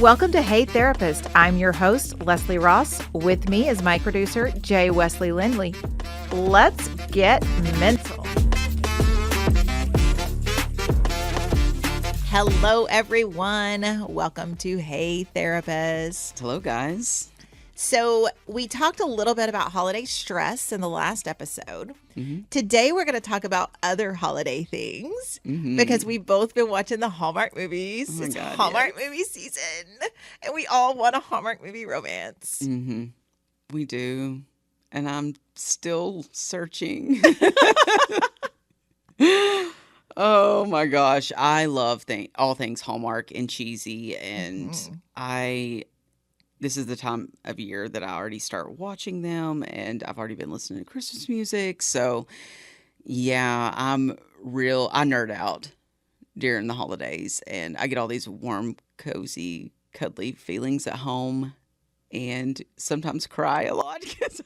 Welcome to Hey Therapist. I'm your host, Leslie Ross. With me is my producer, Jay Wesley Lindley. Let's get mental. Hello, everyone. Welcome to Hey Therapist. Hello, guys. So we talked a little bit about holiday stress in the last episode. Today, we're going to talk about other holiday things because we've both been watching the Hallmark movies. It's Hallmark movie season, and we all want a Hallmark movie romance. We do, and I'm still searching. Oh my gosh, I love all things Hallmark and cheesy, and this is the time of year that I already start watching them, and I've already been listening to Christmas music. So, yeah, I nerd out during the holidays, and I get all these warm, cozy, cuddly feelings at home, and sometimes cry a lot because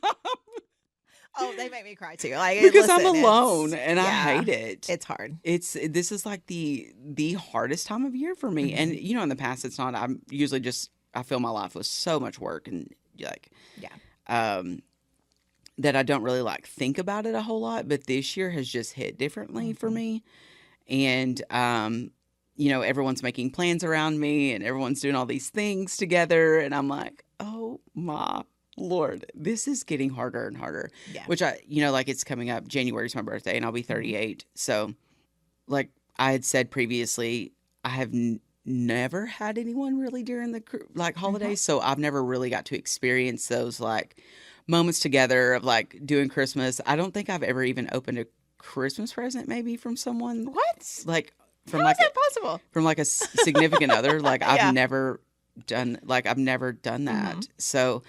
they make me cry too. Because I'm alone, and I hate it. It's hard. This is like the hardest time of year for me, and in the past it's not. I'm usually just. I feel my life was so much work and that I don't really think about it a whole lot. But this year has just hit differently for me. And, everyone's making plans around me and everyone's doing all these things together. And I'm like, oh my Lord, this is getting harder and harder, which it's coming up. January's my birthday and I'll be 38. So like I had said previously, I have never had anyone really during the holidays, so I've never really got to experience those moments together of doing Christmas. I don't think I've ever even opened a Christmas present maybe from someone. What? From How is that possible? From a significant other. I've never done that. So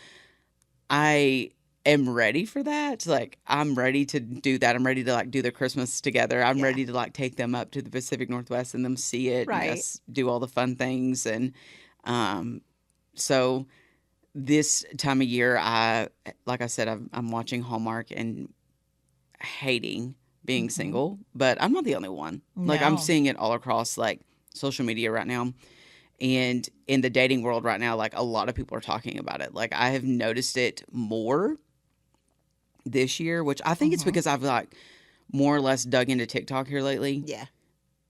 I am ready for that. I'm ready to do that. I'm ready to do the Christmas together. I'm ready to take them up to the Pacific Northwest and them see it and us do all the fun things. And so this time of year, like I said, I'm watching Hallmark and hating being single, but I'm not the only one. No. I'm seeing it all across social media right now. And in the dating world right now, a lot of people are talking about it. I have noticed it more this year, which I think it's because I've more or less dug into TikTok here lately. Yeah.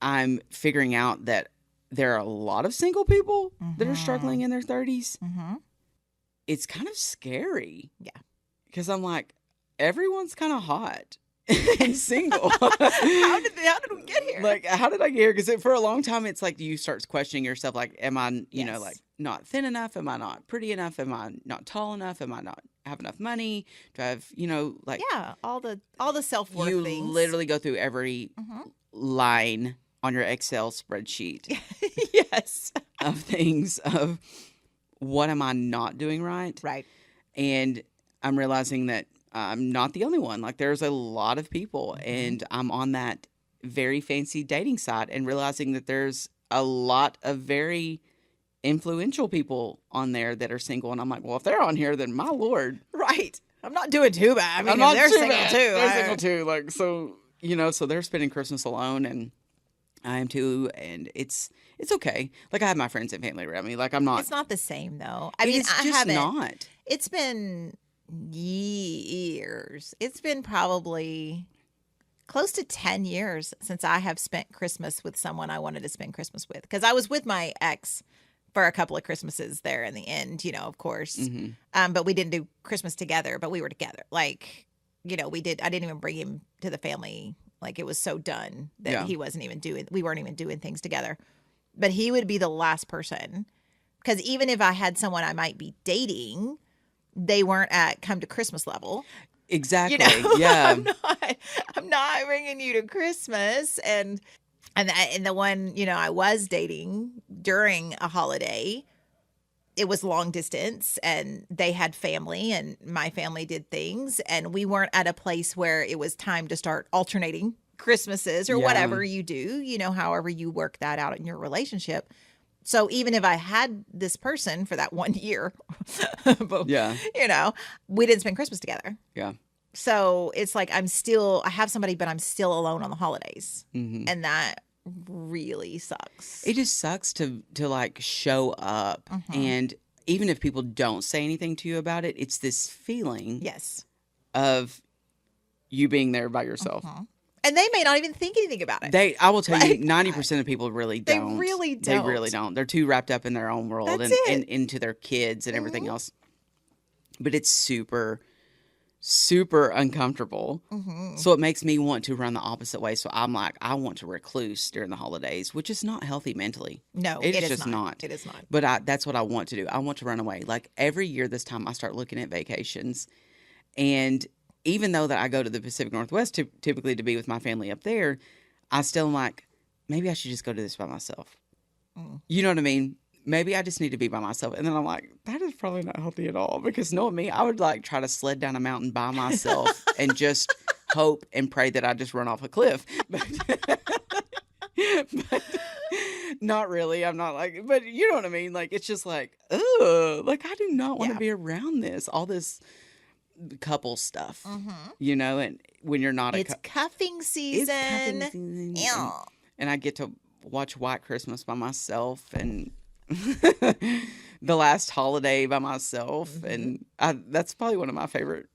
I'm figuring out that there are a lot of single people that are struggling in their 30s. It's kind of scary. Yeah. Because I'm everyone's kind of hot and single. How did we get here? How did I get here? Because for a long time, it's you start questioning yourself. Am I, not thin enough? Am I not pretty enough? Am I not tall enough? Am I not have enough money? Do I have, all the self-worth things. You literally go through every line on your Excel spreadsheet. Yes. Of things of what am I not doing right? Right. And I'm realizing that I'm not the only one. There's a lot of people, and I'm on that very fancy dating site and realizing that there's a lot of very influential people on there that are single. And I'm well, if they're on here, then my Lord. Right. I'm not doing too bad. I'm not they're too single bad. too. They're single too. So they're spending Christmas alone, and I am too. And it's okay. I have my friends and family around me. I'm not. It's not the same though. It's just not. It's been years. It's been probably close to 10 years since I have spent Christmas with someone I wanted to spend Christmas with. Because I was with my ex for a couple of Christmases there in the end, of course. But we didn't do Christmas together, but we were together. I didn't even bring him to the family. It was so done that we weren't even doing things together. But he would be the last person. Because even if I had someone I might be dating, they weren't at come to Christmas level. Exactly. Yeah. I'm not bringing you to Christmas. And the one, I was dating during a holiday, it was long distance and they had family and my family did things. And we weren't at a place where it was time to start alternating Christmases or whatever you do, however you work that out in your relationship. So even if I had this person for that 1 year, we didn't spend Christmas together. Yeah. So it's I have somebody, but I'm still alone on the holidays. And that really sucks. It just sucks to like show up, and even if people don't say anything to you about it, it's this feeling Yes. of you being there by yourself. And they may not even think anything about it. I will tell you, Like, 90% of people really don't. They really They don't. really don't. They're too wrapped up in their own world That's and it. into their kids and everything else. But it's super, super uncomfortable. So it makes me want to run the opposite way. So I'm like, I want to recluse during the holidays, which is not healthy mentally. No, It's it is just not. It is not. But that's what I want to do. I want to run away. Like every year this time I start looking at vacations. And even though that I go to the Pacific Northwest typically to be with my family up there, I still am like, maybe I should just go to this by myself. You know what I mean? Maybe I just need to be by myself. And then I'm like, that is probably not healthy at all. Because knowing me, I would like try to sled down a mountain by myself and just hope and pray that I just run off a cliff. But not really. I'm not like, but you know what I mean? Like, it's just like, ugh, like I do not want to be around all this couple stuff, you know, and when you're not It's cuffing season. It's cuffing season. Ew. And I get to watch White Christmas by myself and the last holiday by myself. And that's probably one of my favorite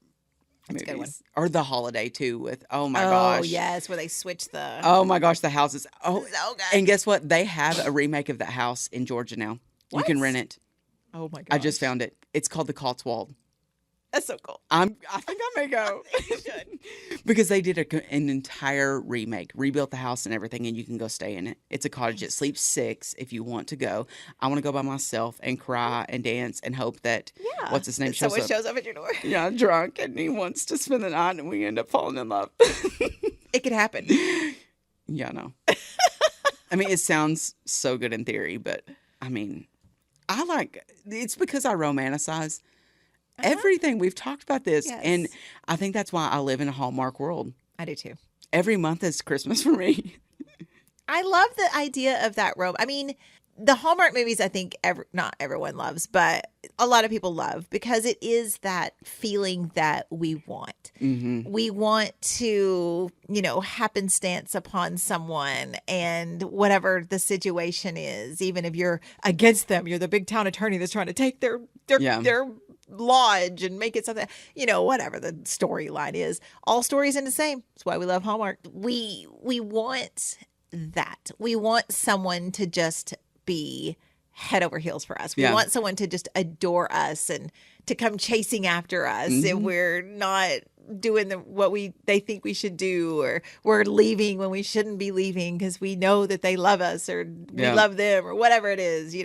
That's a good one. movies. Or The Holiday too with, oh my Oh, gosh. yes, where they switch the... Oh my gosh, the houses. Oh, So good. and guess what? They have a remake of that house in Georgia now. You can What? rent it. Oh, my gosh. I just found it. It's called the Cotswold. That's so cool. I think I may go. You should. Because they did an entire remake, rebuilt the house and everything, and you can go stay in it. It's a cottage. It sleeps 6 if you want to go. I want to go by myself and cry and dance and hope that, Yeah. what's his name, shows Someone up. shows up at your door. Yeah, drunk, and he wants to spend the night, and we end up falling in love. It could happen. Yeah, I know. I mean, it sounds so good in theory, but, I mean, it's because I romanticize everything. We've talked about this, Yes. and I think that's why I live in a Hallmark world. I do too. Every month is Christmas for me. I love the idea of that I mean, the Hallmark movies, I think not everyone loves, but a lot of people love because it is that feeling that we want. We want to, happenstance upon someone and whatever the situation is, even if you're against them, you're the big town attorney that's trying to take their lodge and make it something, whatever the storyline is. All stories in the same. That's why we love Hallmark. We want that. We want someone to just be head over heels for us. We want someone to just adore us and to come chasing after us if we're not doing what they think we should do, or we're leaving when we shouldn't be leaving because we know that they love us or we love them or whatever it is.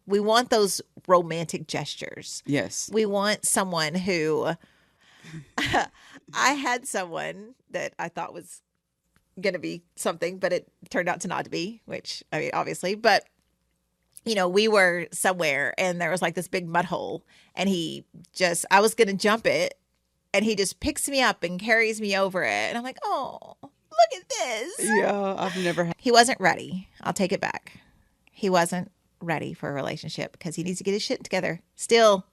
We want those romantic gestures. Yes. We want someone who I had someone that I thought was going to be something, but it turned out to not be, which, I mean, obviously, but we were somewhere and there was like this big mud hole and I was going to jump it and he just picks me up and carries me over it. And I'm like, oh, look at this. Yeah, I've never had. He wasn't ready. I'll take it back. He wasn't ready for a relationship because he needs to get his shit together. Still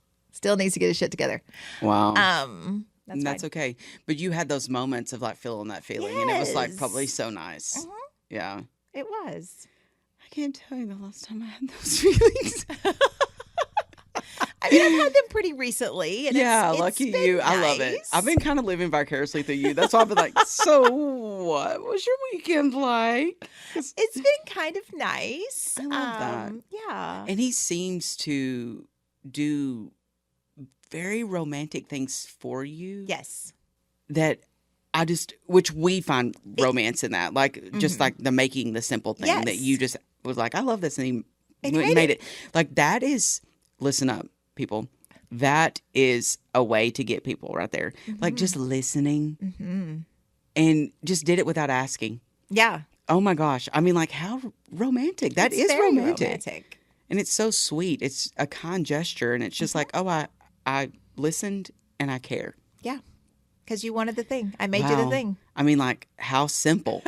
needs to get his shit together. Wow. That's fine. okay. But you had those moments of like feeling that feeling, and it was like Yes. probably so nice. Yeah. It was. I can't tell you the last time I had those feelings. I mean, I've had them pretty recently. And Yeah, it's lucky been you. I love it. nice. I've been kind of living vicariously through you. That's why I've been like, so what was your weekend like? It's been kind of nice. I love that. Yeah. And he seems to do very romantic things for you. Yes. That which we find romance in that. Like, just like the making the simple thing that Yes. you just was like, I love this. And he And made it. Like, that is, listen up, people. That is a way to get people right there. Like, just listening and just did it without asking. Yeah. Oh my gosh. I mean, like, how romantic. That It's is very romantic. And it's so sweet. It's a kind gesture. And it's just like, oh, I listened and I care. Yeah. Because you wanted the thing. I made you the Wow. thing. I mean, like, how simple.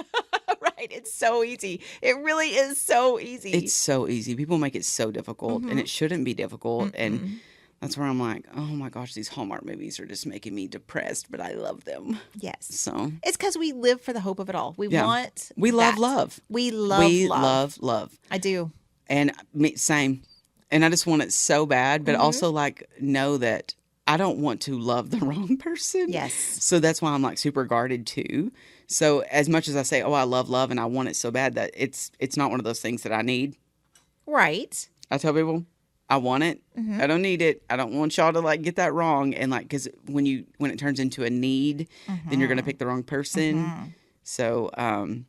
Right. It's so easy. It really is so easy. It's so easy. People make it so difficult, and it shouldn't be difficult. And That's where I'm like, oh my gosh, these Hallmark movies are just making me depressed, but I love them. Yes. So It's because we live for the hope of it all. We yeah, want we love that. love. We love We love. love. I do. And me, same. And I just want it so bad, but also like know that I don't want to love the wrong person. Yes. So that's why I'm like super guarded too. So as much as I say, oh, I love love and I want it so bad, that it's not one of those things that I need. Right. I tell people I want it. I don't need it. I don't want y'all to like get that wrong. And like, because when it turns into a need, then you're going to pick the wrong person. So, And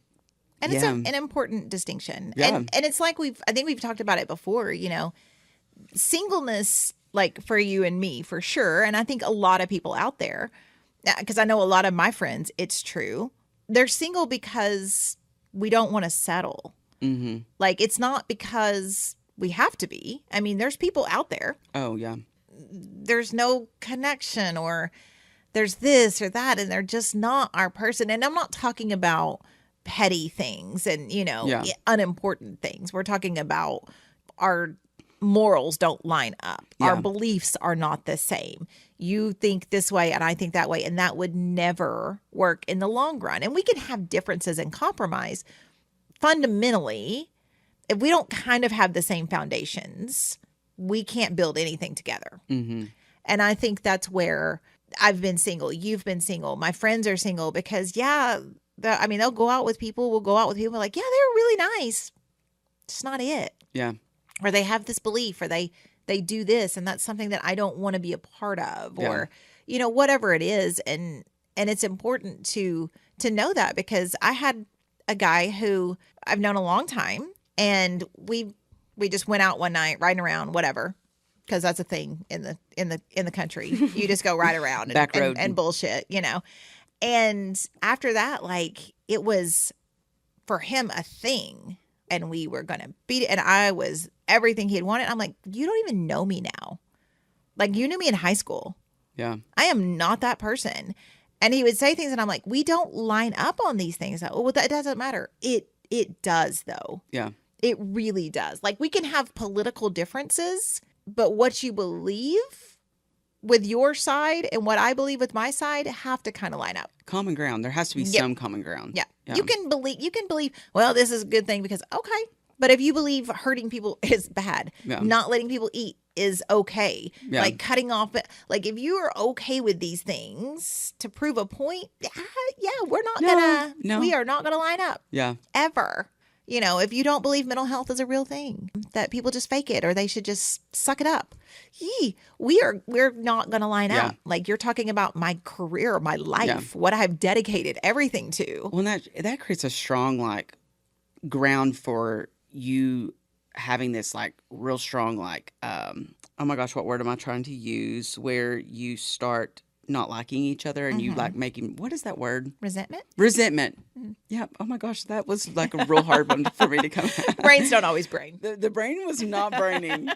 it's an important distinction. Yeah. And it's like I think we've talked about it before, you know, singleness, like for you and me, for sure. And I think a lot of people out there, because I know a lot of my friends, it's true. They're single because we don't want to settle. Mm-hmm. Like, it's not because we have to be. I mean, there's people out there. Oh, yeah. There's no connection, or there's this or that, and they're just not our person. And I'm not talking about petty things and, you know, unimportant things. We're talking about our morals don't line up. Yeah. Our beliefs are not the same. You think this way and I think that way, and that would never work in the long run. And we can have differences and compromise. Fundamentally, if we don't kind of have the same foundations, we can't build anything together. Mm-hmm. And I think that's where I've been single. You've been single. My friends are single because, they'll go out with people. We'll go out with people like, yeah, they're really nice. It's not it. Yeah. Or they have this belief, or they do this, and that's something that I don't want to be a part of, or, you know, whatever it is. And it's important to know that, because I had a guy who I've known a long time, and we just went out one night riding around, whatever, because that's a thing in the country. You just go ride around Back road and bullshit, you know. And after that, like, it was for him a thing, and we were gonna beat it, and I was everything he had wanted. I'm like, you don't even know me now. Like, you knew me in high school. Yeah. I am not that person. And he would say things, and I'm like, we don't line up on these things. Oh, well, that doesn't matter. It does, though. Yeah. It really does. Like, we can have political differences, but what you believe with your side and what I believe with my side have to kind of line up. Common ground. There has to be some common ground. Yeah. You can believe, well, this is a good thing because, okay. But if you believe hurting people is bad, not letting people eat is okay, like cutting off, like if you are okay with these things to prove a point, we are not gonna line up. Yeah. Ever. You know, if you don't believe mental health is a real thing, that people just fake it or they should just suck it up, we're not going to line up. Like, you're talking about my career, my life, what I've dedicated everything to. Well, that creates a strong, like, ground for you having this, like, real strong, like, oh my gosh, what word am I trying to use? Where you start not liking each other and you like making, what is that word? Resentment. Mm-hmm. Yeah. Oh my gosh, that was like a real hard one for me to come out. Brains don't always brain. The brain was not braining.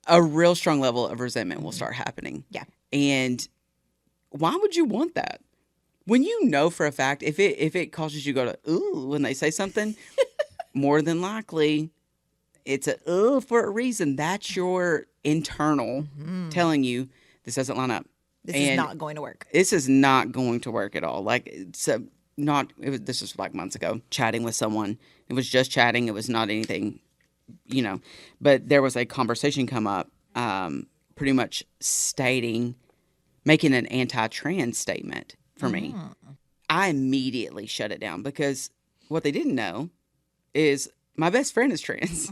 A real strong level of resentment will start happening. Yeah. And why would you want that? When you know for a fact, if it causes you to go to, ooh, when they say something, more than likely it's a, ooh, for a reason. That's your internal telling you this doesn't line up. This is not going to work. This is not going to work at all. Like, this was like months ago, chatting with someone. It was just chatting. It was not anything, you know. But there was a conversation come up, pretty much making an anti-trans statement for me. I immediately shut it down, because what they didn't know is my best friend is trans.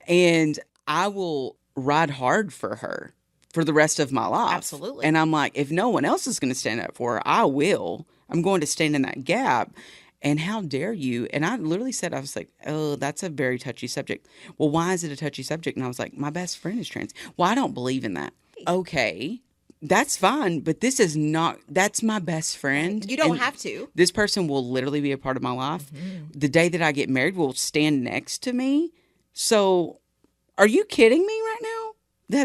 And I will ride hard for her for the rest of my life. Absolutely. And I'm like, if no one else is going to stand up for her, I will. I'm going to stand in that gap. And how dare you? And I literally said, I was like, oh, that's a very touchy subject. Well, why is it a touchy subject? And I was like, my best friend is trans. Well, I don't believe in that. Okay, that's fine. But this is not, that's my best friend. You don't have to. This person will literally be a part of my life. The day that I get married will stand next to me. So are you kidding me right now?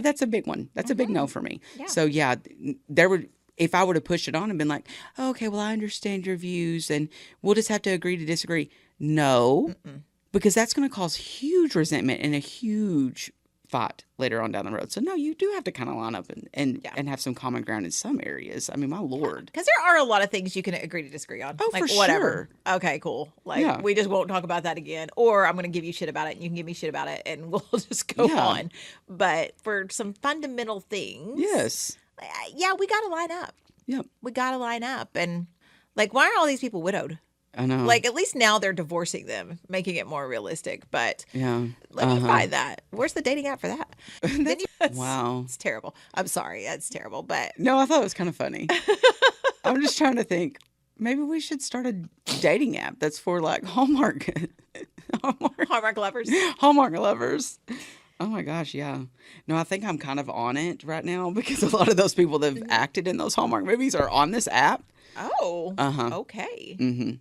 That's a big one. That's a big no for me. Yeah. So yeah, if I would have pushed it on and been like, oh, okay, well, I understand your views and we'll just have to agree to disagree. No, because that's going to cause huge resentment and a huge fight later on down the road. So no, you do have to kind of line up and Yeah. have some common ground in some areas. I mean, my Lord. Because there are a lot of things you can agree to disagree on. Oh, like, for whatever. sure. Okay, cool. Like, Yeah. we just won't talk about that again. Or I'm going to give you shit about it and you can give me shit about it and we'll just go Yeah. on. But for some fundamental things, Yes. yeah, we got to line up. Yep. We got to line up. And like, why are all these people widowed? I know. Like, at least now they're divorcing them, making it more realistic. But yeah. let me find that. Where's the dating app for that? Wow. It's terrible. I'm sorry. That's terrible. But No, I thought it was kind of funny. I'm just trying to think. Maybe we should start a dating app that's for like Hallmark Hallmark lovers. Hallmark lovers. Oh my gosh, yeah. No, I think I'm kind of on it right now because a lot of those people that have acted in those Hallmark movies are on this app. Oh. Uh-huh. Okay. Mm-hmm.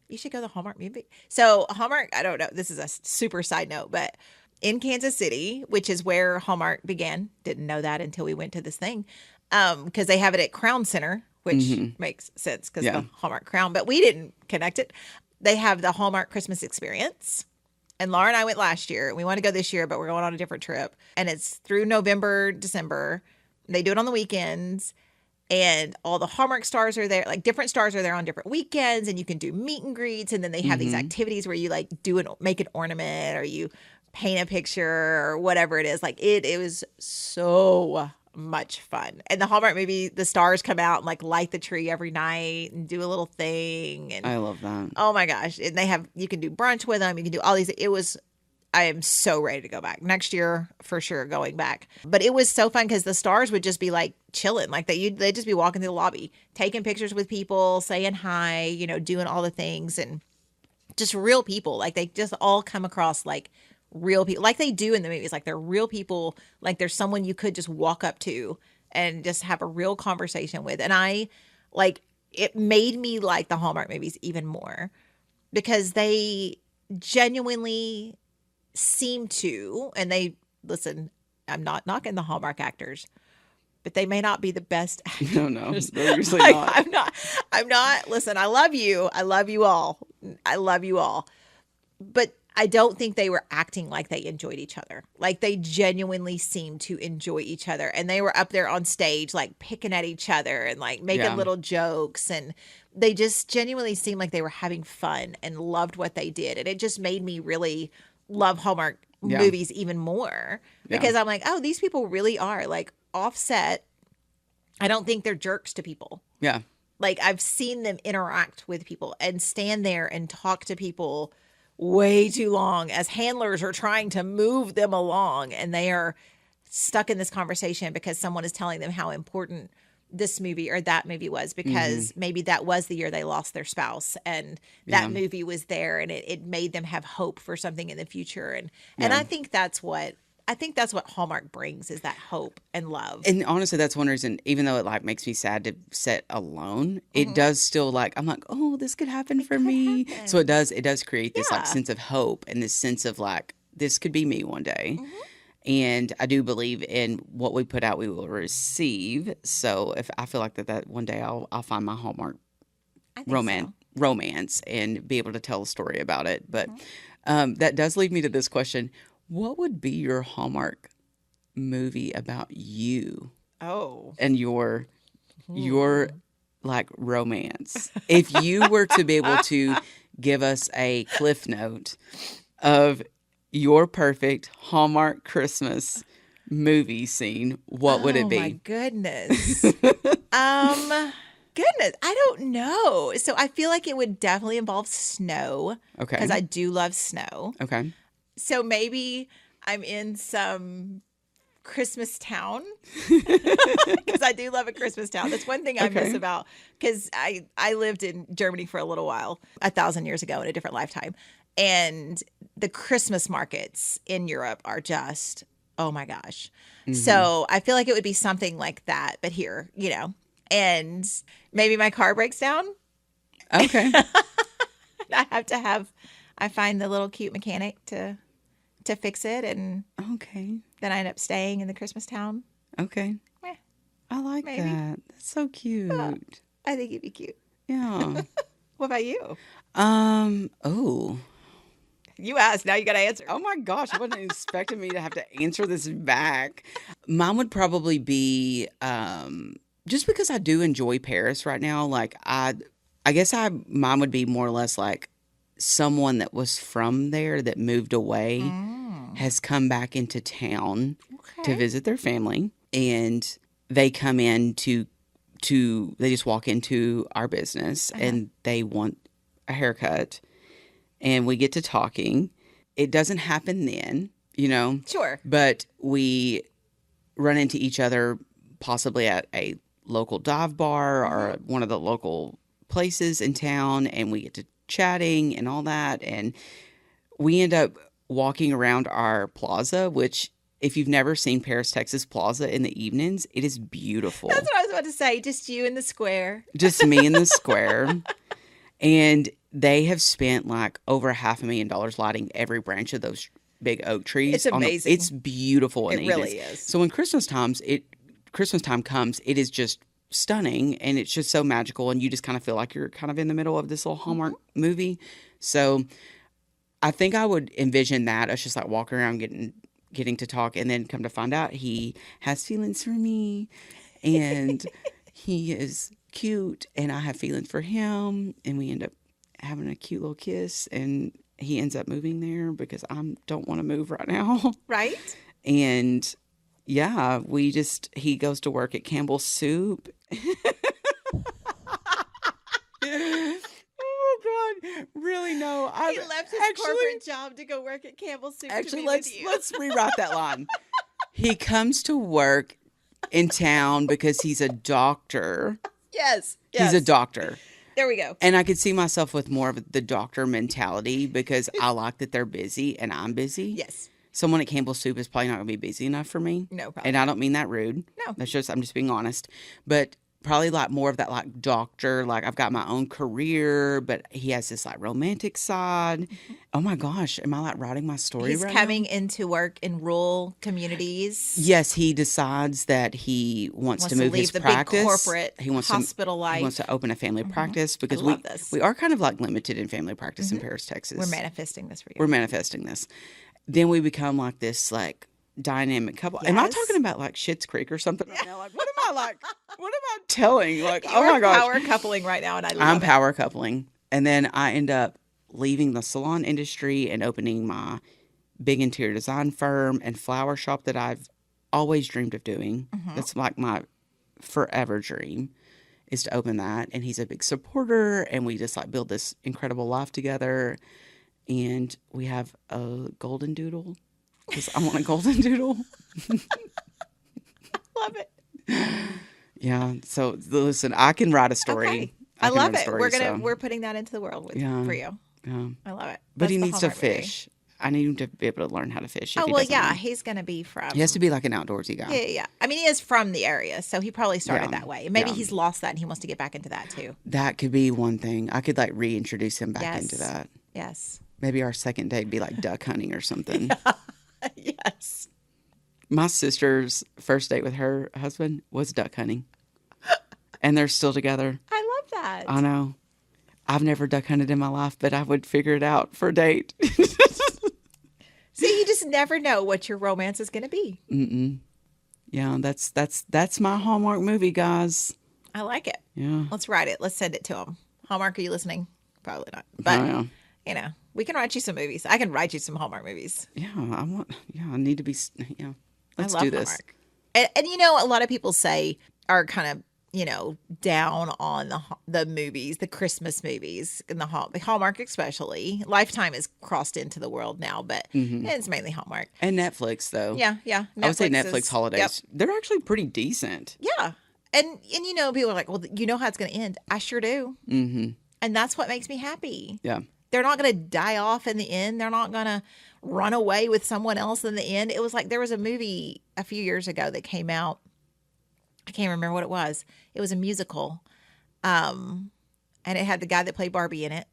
You should go to the Hallmark movie. So Hallmark, I don't know. This is a super side note, but in Kansas City, which is where Hallmark began, didn't know that until we went to this thing, because they have it at Crown Center, which makes sense because the Hallmark Crown, but we didn't connect it. They have the Hallmark Christmas Experience. And Laura and I went last year. We want to go this year, but we're going on a different trip. And it's through November, December. They do it on the weekends. And all the Hallmark stars are there. Like, different stars are there on different weekends. And you can do meet and greets. And then they have these activities where you like make an ornament or you paint a picture or whatever it is. Like, it was so much fun. And the Hallmark movie, the stars come out and like light the tree every night and do a little thing. And I love that. oh my gosh. And you can do brunch with them. You can do all these. I am so ready to go back next year for sure, going back. But it was so fun because the stars would just be like chilling. Like they'd just be walking through the lobby, taking pictures with people, saying hi, doing all the things, and just real people. Like, they just all come across like real people, like they do in the movies. Like, they're real people. Like, there's someone you could just walk up to and just have a real conversation with. And it made me like the Hallmark movies even more because they genuinely seem to, and listen, I'm not knocking the Hallmark actors, but they may not be the best actors. No, they're usually not. I'm not, listen, I love you all. But I don't think they were acting like they enjoyed each other. Like, they genuinely seemed to enjoy each other. And they were up there on stage, like, picking at each other and, like, making little jokes. And they just genuinely seemed like they were having fun and loved what they did. And it just made me really love Hallmark movies even more. Because I'm like, oh, these people really are, like, offset. I don't think they're jerks to people. Yeah. Like, I've seen them interact with people and stand there and talk to people way too long as handlers are trying to move them along, and they are stuck in this conversation because someone is telling them how important this movie or that movie was, because maybe that was the year they lost their spouse, and that movie was there, and it made them have hope for something in the future. And I think that's what Hallmark brings, is that hope and love. And honestly, that's one reason, even though it like makes me sad to sit alone, it does still I'm like, oh, this could happen for me. happen. So it does create this like sense of hope and this sense of like, this could be me one day. And I do believe in what we put out, we will receive. So if I feel like that one day I'll find my Hallmark romance and be able to tell a story about it. But that does lead me to this question. What would be your Hallmark movie about you? Oh. And your like romance. If you were to be able to give us a cliff note of your perfect Hallmark Christmas movie scene, what would it be? Oh my goodness. Goodness, I don't know. So I feel like it would definitely involve snow. Okay. Because I do love snow. Okay. So maybe I'm in some Christmas town, because I do love a Christmas town. That's one thing I miss about, because I lived in Germany for a little while, 1,000 years ago in a different lifetime. And the Christmas markets in Europe are just, oh my gosh. So I feel like it would be something like that, but here, and maybe my car breaks down. Okay. I find the little cute mechanic to fix it, and then I end up staying in the Christmas town. Okay. I like maybe. that. That's so cute. I think it'd be cute. Yeah. What about you? Oh. You asked. Now you got to answer. Oh my gosh, I wasn't expecting me to have to answer this back. Mine would probably be just because I do enjoy Paris right now. Like I guess mine would be more or less like someone that was from there that moved away has come back into town to visit their family, and they come in to they just walk into our business and they want a haircut, and we get to talking. It doesn't happen then, you know. Sure. But we run into each other possibly at a local dive bar or one of the local places in town, and we get to chatting and all that, and we end up walking around our plaza, which if you've never seen Paris, Texas Plaza in the evenings, it is beautiful. That's what I was about to say. Just you in the square. Just me in the square. And they have spent like over $500,000 lighting every branch of those big oak trees. It's amazing. It's beautiful in the evenings. Really is. So when Christmas time comes, it is just stunning, and it's just so magical, and you just kind of feel like you're kind of in the middle of this little Hallmark movie. So I think I would envision that us just like walking around getting to talk, and then come to find out he has feelings for me, and he is cute, and I have feelings for him, and we end up having a cute little kiss, and he ends up moving there because I don't want to move right now. Right? And yeah, he goes to work at Campbell's Soup. Oh God, really? No, He left his corporate job to go work at Campbell's Soup. Actually, to be with you. let's rewrite that line. He comes to work in town because he's a doctor. Yes. He's a doctor. There we go. And I could see myself with more of the doctor mentality because I like that they're busy and I'm busy. Yes. Someone at Campbell's Soup is probably not going to be busy enough for me. No problem. And I don't mean that rude. No. I'm just being honest. But probably like more of that like doctor, like I've got my own career, but he has this like romantic side. Mm-hmm. Oh my gosh, am I like writing my story He's right coming now? into work in rural communities. Yes, he decides that he wants to move leave his the practice. Big corporate he wants hospital life. He wants to open a family practice because I love this. we are kind of like limited in family practice in Paris, Texas. We're manifesting this for you. We're manifesting this. Then we become like this like dynamic couple. Am I Yes. talking about like Schitt's Creek or something right now? Like what am I like? What am I telling? Like You oh are my gosh, power coupling right now, and I love I'm it. power coupling, and then I end up leaving the salon industry and opening my big interior design firm and flower shop that I've always dreamed of doing. That's like my forever dream is to open that. And he's a big supporter, and we just like build this incredible life together. And we have a golden doodle because I want a golden doodle. Love it. Yeah. So listen, I can write a story. Okay. I I can love write a it. story, We're putting that into the world for you. Yeah. I love it. But That's he the needs to Hallmark movie. fish. I need him to be able to learn how to fish. If Oh he well, doesn't yeah, know. he's gonna be from. He has to be like an outdoorsy guy. Yeah. I mean, he is from the area, so he probably started Yeah. that way. Maybe Yeah. he's lost that and he wants to get back into that too. That could be one thing. I could like reintroduce him back Yes. into that. Yes. Maybe our second date be like duck hunting or something. Yes. My sister's first date with her husband was duck hunting. And they're still together. I love that. I know. I've never duck hunted in my life, but I would figure it out for a date. See, you just never know what your romance is going to be. Yeah, that's my Hallmark movie, guys. I like it. Yeah. Let's write it. Let's send it to him. Hallmark, are you listening? Probably not. But, Oh, yeah. you know, we can write you some movies. I can write you some Hallmark movies. Yeah, I need to be, yeah. Let's I love do this. Hallmark. And, you know, a lot of people are kind of, you know, down on the movies, the Christmas movies, and the Hallmark especially. Lifetime has crossed into the world now, but it's mainly Hallmark. And Netflix, though. Yeah. I would say Netflix Netflix is- holidays. Yep. They're actually pretty decent. Yeah. And you know, people are like, well, you know how it's going to end. I sure do. Mm-hmm. And that's what makes me happy. Yeah. They're not going to die off in the end. They're not going to run away with someone else in the end. It was like there was a movie a few years ago that came out. I can't remember what it was. It was a musical. And it had the guy that played Barbie in it.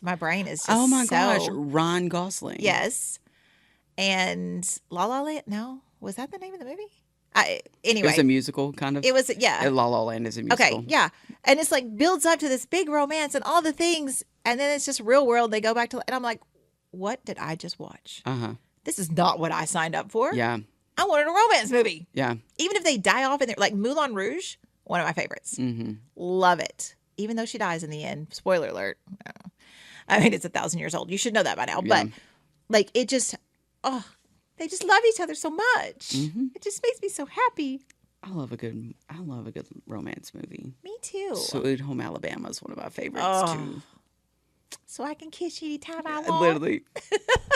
My brain is just Oh my so- gosh, Ryan Gosling. Yes. And La La Land. No, was that the name of the movie? Anyway, It was a musical, kind of. it was, yeah. La La Land is a musical. Okay, yeah. And it's like builds up to this big romance and all the things. And then it's just real world. They go back to, and I'm like, what did I just watch? Uh-huh. This is not what I signed up for. Yeah. I wanted a romance movie. Yeah. Even if they die off in there, like Moulin Rouge, one of my favorites. Mm-hmm. Love it. Even though she dies in the end. Spoiler alert. I mean, it's 1,000 years old. You should know that by now. Yeah. But like, it just, oh, they just love each other so much. Mm-hmm. It just makes me so happy. I love a good romance movie. Me too. Sweet Home Alabama is one of my favorites too. So I can kiss you anytime I want. Literally.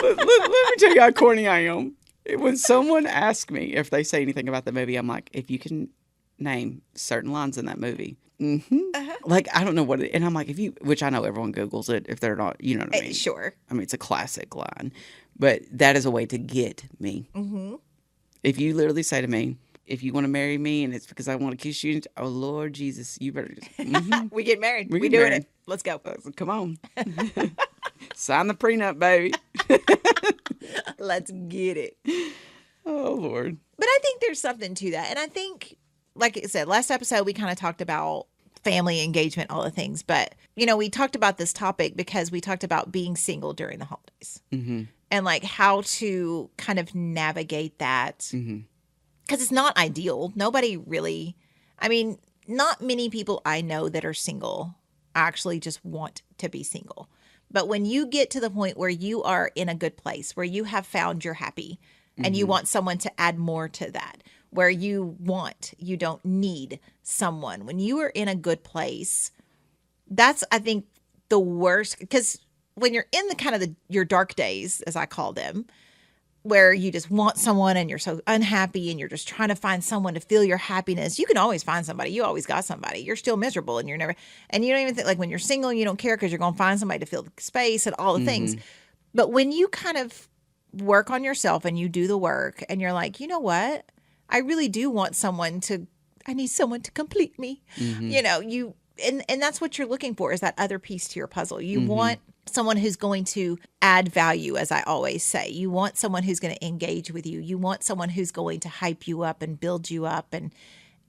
let me tell you how corny I am. When someone asks me if they say anything about the movie, I'm like, if you can name certain lines in that movie. Like, I don't know what it, and I'm like, which I know everyone Googles it if they're not, you know what I mean? Sure. I mean, it's a classic line, but that is a way to get me. Mm-hmm. If you literally say to me, if you want to marry me and it's because I want to kiss you, oh, Lord Jesus, you better just. We get married. We We get doing married. it. Let's go. Come on. Sign the prenup, baby. Let's get it. Oh, Lord. But I think there's something to that. And I think, like I said, last episode, we kind of talked about family engagement, all the things. But, we talked about this topic because we talked about being single during the holidays. Mm-hmm. And like how to kind of navigate that. Mm-hmm. Because it's not ideal. Nobody really, not many people I know that are single actually just want to be single. But when you get to the point where you are in a good place, where you have found you're happy and you want someone to add more to that, where you don't need someone, when you are in a good place, that's, I think, the worst. Because when you're in the kind of your dark days, as I call them, where you just want someone and you're so unhappy and you're just trying to find someone to feel your happiness. You can always find somebody. You always got somebody. You're still miserable and you don't even think, like, when you're single, you don't care because you're going to find somebody to fill the space and all the things. But when you kind of work on yourself and you do the work and you're like, you know what? I really do want I need someone to complete me. And that's what you're looking for, is that other piece to your puzzle. You want someone who's going to add value, as I always say. You want someone who's going to engage with you. You want someone who's going to hype you up and build you up.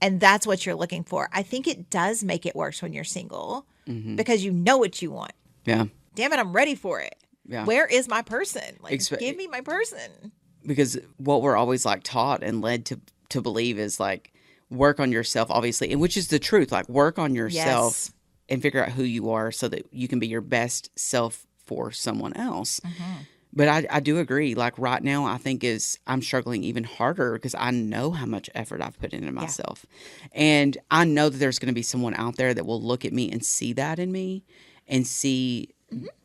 And that's what you're looking for. I think it does make it worse when you're single because you know what you want. Yeah. Damn it, I'm ready for it. Yeah. Where is my person? Like, give me my person. Because what we're always like taught and led to believe is like, work on yourself, obviously, and which is the truth. Like, work on yourself and figure out who you are so that you can be your best self for someone else. But I do agree. Like, right now, I think I'm struggling even harder because I know how much effort I've put into myself. And I know that there's going to be someone out there that will look at me and see that in me and see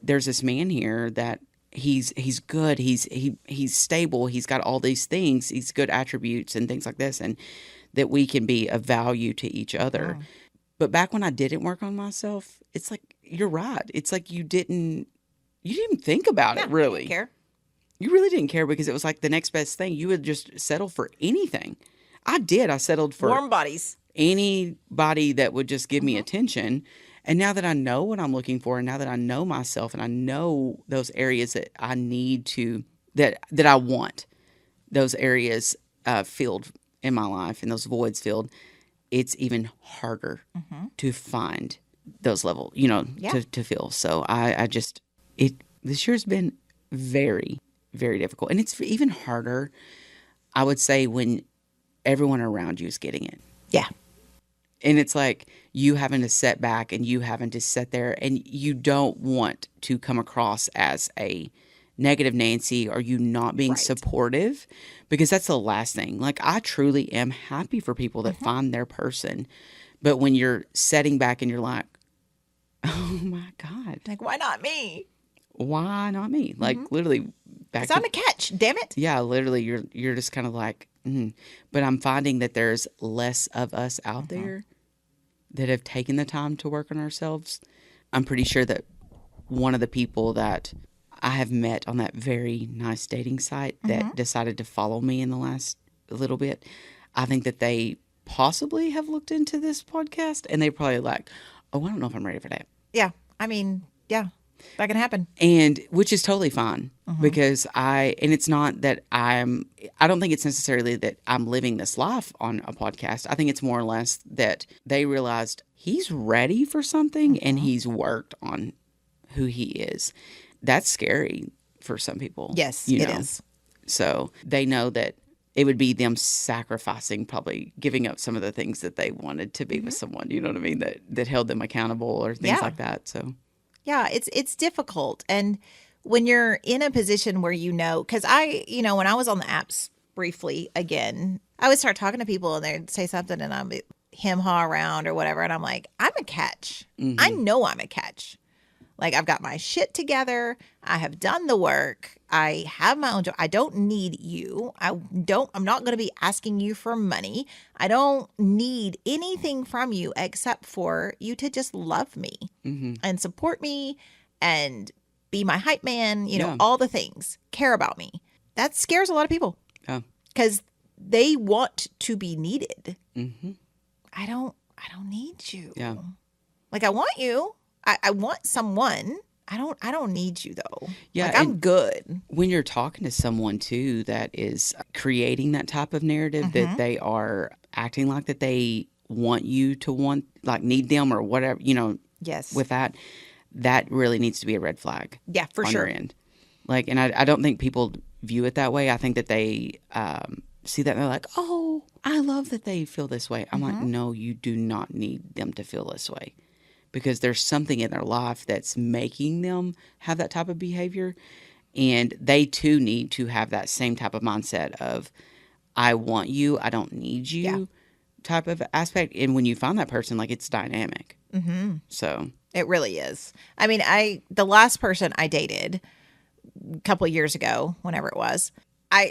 there's this man here that he's good. He's stable. He's got all these things. He's good attributes and things like this. And that we can be of value to each other. But back when I didn't work on myself, it's like, you're right. It's like you didn't think about it, really. Didn't care. You really didn't care because it was like the next best thing. You would just settle for anything. I did. I settled for warm bodies. Anybody that would just give me attention. And now that I know what I'm looking for, and now that I know myself and I know those areas that I need to, that I want, those areas filled in my life and those voids filled, it's even harder to find those levels, to fill. So this year's been very, very difficult. And it's even harder, I would say, when everyone around you is getting it. Yeah. And it's like you having to sit back and you having to sit there, and you don't want to come across as a negative Nancy or you not being supportive, because that's the last thing. Like, I truly am happy for people that find their person. But when you're sitting back and you're like, oh my God. Like, why not me? Why not me? Like, literally back. Because I'm a catch, damn it. Yeah, literally you're just kind of like, But I'm finding that there's less of us out there that have taken the time to work on ourselves. I'm pretty sure that one of the people that I have met on that very nice dating site that decided to follow me in the last little bit, I think that they possibly have looked into this podcast and they're probably like, oh, I don't know if I'm ready for that. Yeah. Yeah, that can happen. And which is totally fine because and it's not that I don't think it's necessarily that I'm living this life on a podcast. I think it's more or less that they realized he's ready for something and he's worked on who he is. That's scary for some people. Yes, you it know? is. So they know that it would be them sacrificing, probably giving up some of the things that they wanted to be with someone, you know what I mean, that held them accountable or things Yeah. like that. So Yeah, it's difficult. And when you're in a position where because when I was on the apps briefly again, I would start talking to people and they'd say something and I'm hem-haw around or whatever. And I'm like, I'm a catch. I know I'm a catch. Like, I've got my shit together. I have done the work. I have my own job. I don't need you. I'm not going to be asking you for money. I don't need anything from you except for you to just love me and support me and be my hype man, Yeah. all the things, care about me. That scares a lot of people yeah. because they want to be needed. Mm-hmm. I don't need you. Yeah. Like, I want you. I want someone. I don't need you though. Yeah, like, I'm good. When you're talking to someone too that is creating that type of narrative that they are acting like that they want you to need them or whatever, Yes. with that really needs to be a red flag. Yeah, for on sure. your end. Like, and I don't think people view it that way. I think that they see that and they're like, oh, I love that they feel this way. I'm like, no, you do not need them to feel this way. Because there's something in their life that's making them have that type of behavior. And they too need to have that same type of mindset of, I want you, I don't need you type of aspect. And when you find that person, like, it's dynamic. Mm-hmm. So it really is. I mean, the last person I dated a couple of years ago, whenever it was,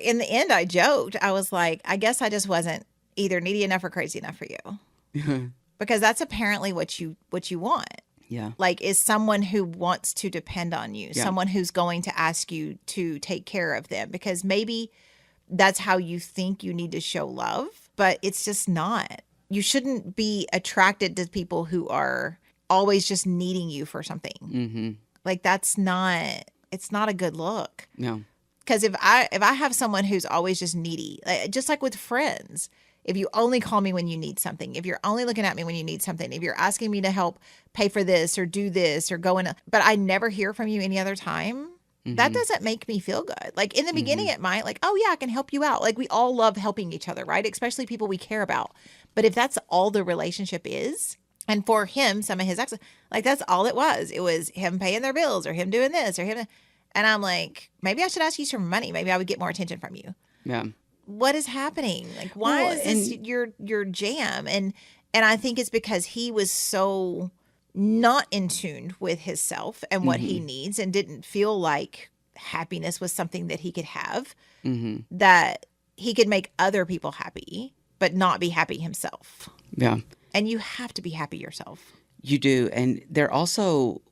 in the end, I joked. I was like, I guess I just wasn't either needy enough or crazy enough for you. Because that's apparently what you want. Yeah. Like, is someone who wants to depend on you, someone who's going to ask you to take care of them, because maybe that's how you think you need to show love, but it's just not. You shouldn't be attracted to people who are always just needing you for something. Mm-hmm. Like, it's not a good look. No. Because if I have someone who's always just needy, just like with friends, if you only call me when you need something, if you're only looking at me when you need something, if you're asking me to help pay for this or do this or but I never hear from you any other time, that doesn't make me feel good. Like, in the beginning, it might, like, oh yeah, I can help you out. Like, we all love helping each other, right? Especially people we care about. But if that's all the relationship is, and for him, some of his exes, like, that's all it was. It was him paying their bills or him doing this or him. And I'm like, maybe I should ask you for money. Maybe I would get more attention from you. Yeah. What is happening? Like, why is this your jam? And I think it's because he was so not in tune with himself and what he needs, and didn't feel like happiness was something that he could have, that he could make other people happy, but not be happy himself. Yeah. And you have to be happy yourself. You do. And they're also,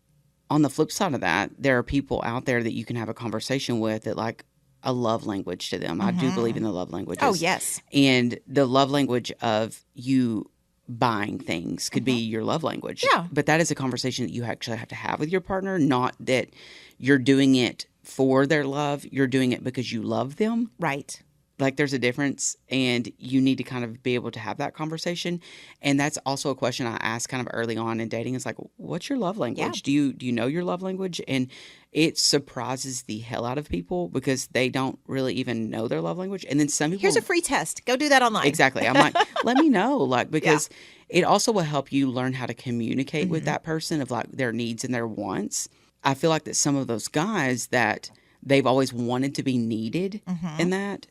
on the flip side of that, there are people out there that you can have a conversation with that, like, a love language to them. I do believe in the love languages. Oh, yes. And the love language of you buying things could be your love language. Yeah. But that is a conversation that you actually have to have with your partner, not that you're doing it for their love. You're doing it because you love them. Right. Like, there's a difference, and you need to kind of be able to have that conversation. And that's also a question I ask kind of early on in dating. It's like, what's your love language? Yeah. Do you know your love language? And it surprises the hell out of people because they don't really even know their love language. And then some people, Here's a free test. Go do that online. Exactly. I'm like, let me know, like, because it also will help you learn how to communicate with that person of, like, their needs and their wants. I feel like that some of those guys that they've always wanted to be needed in that,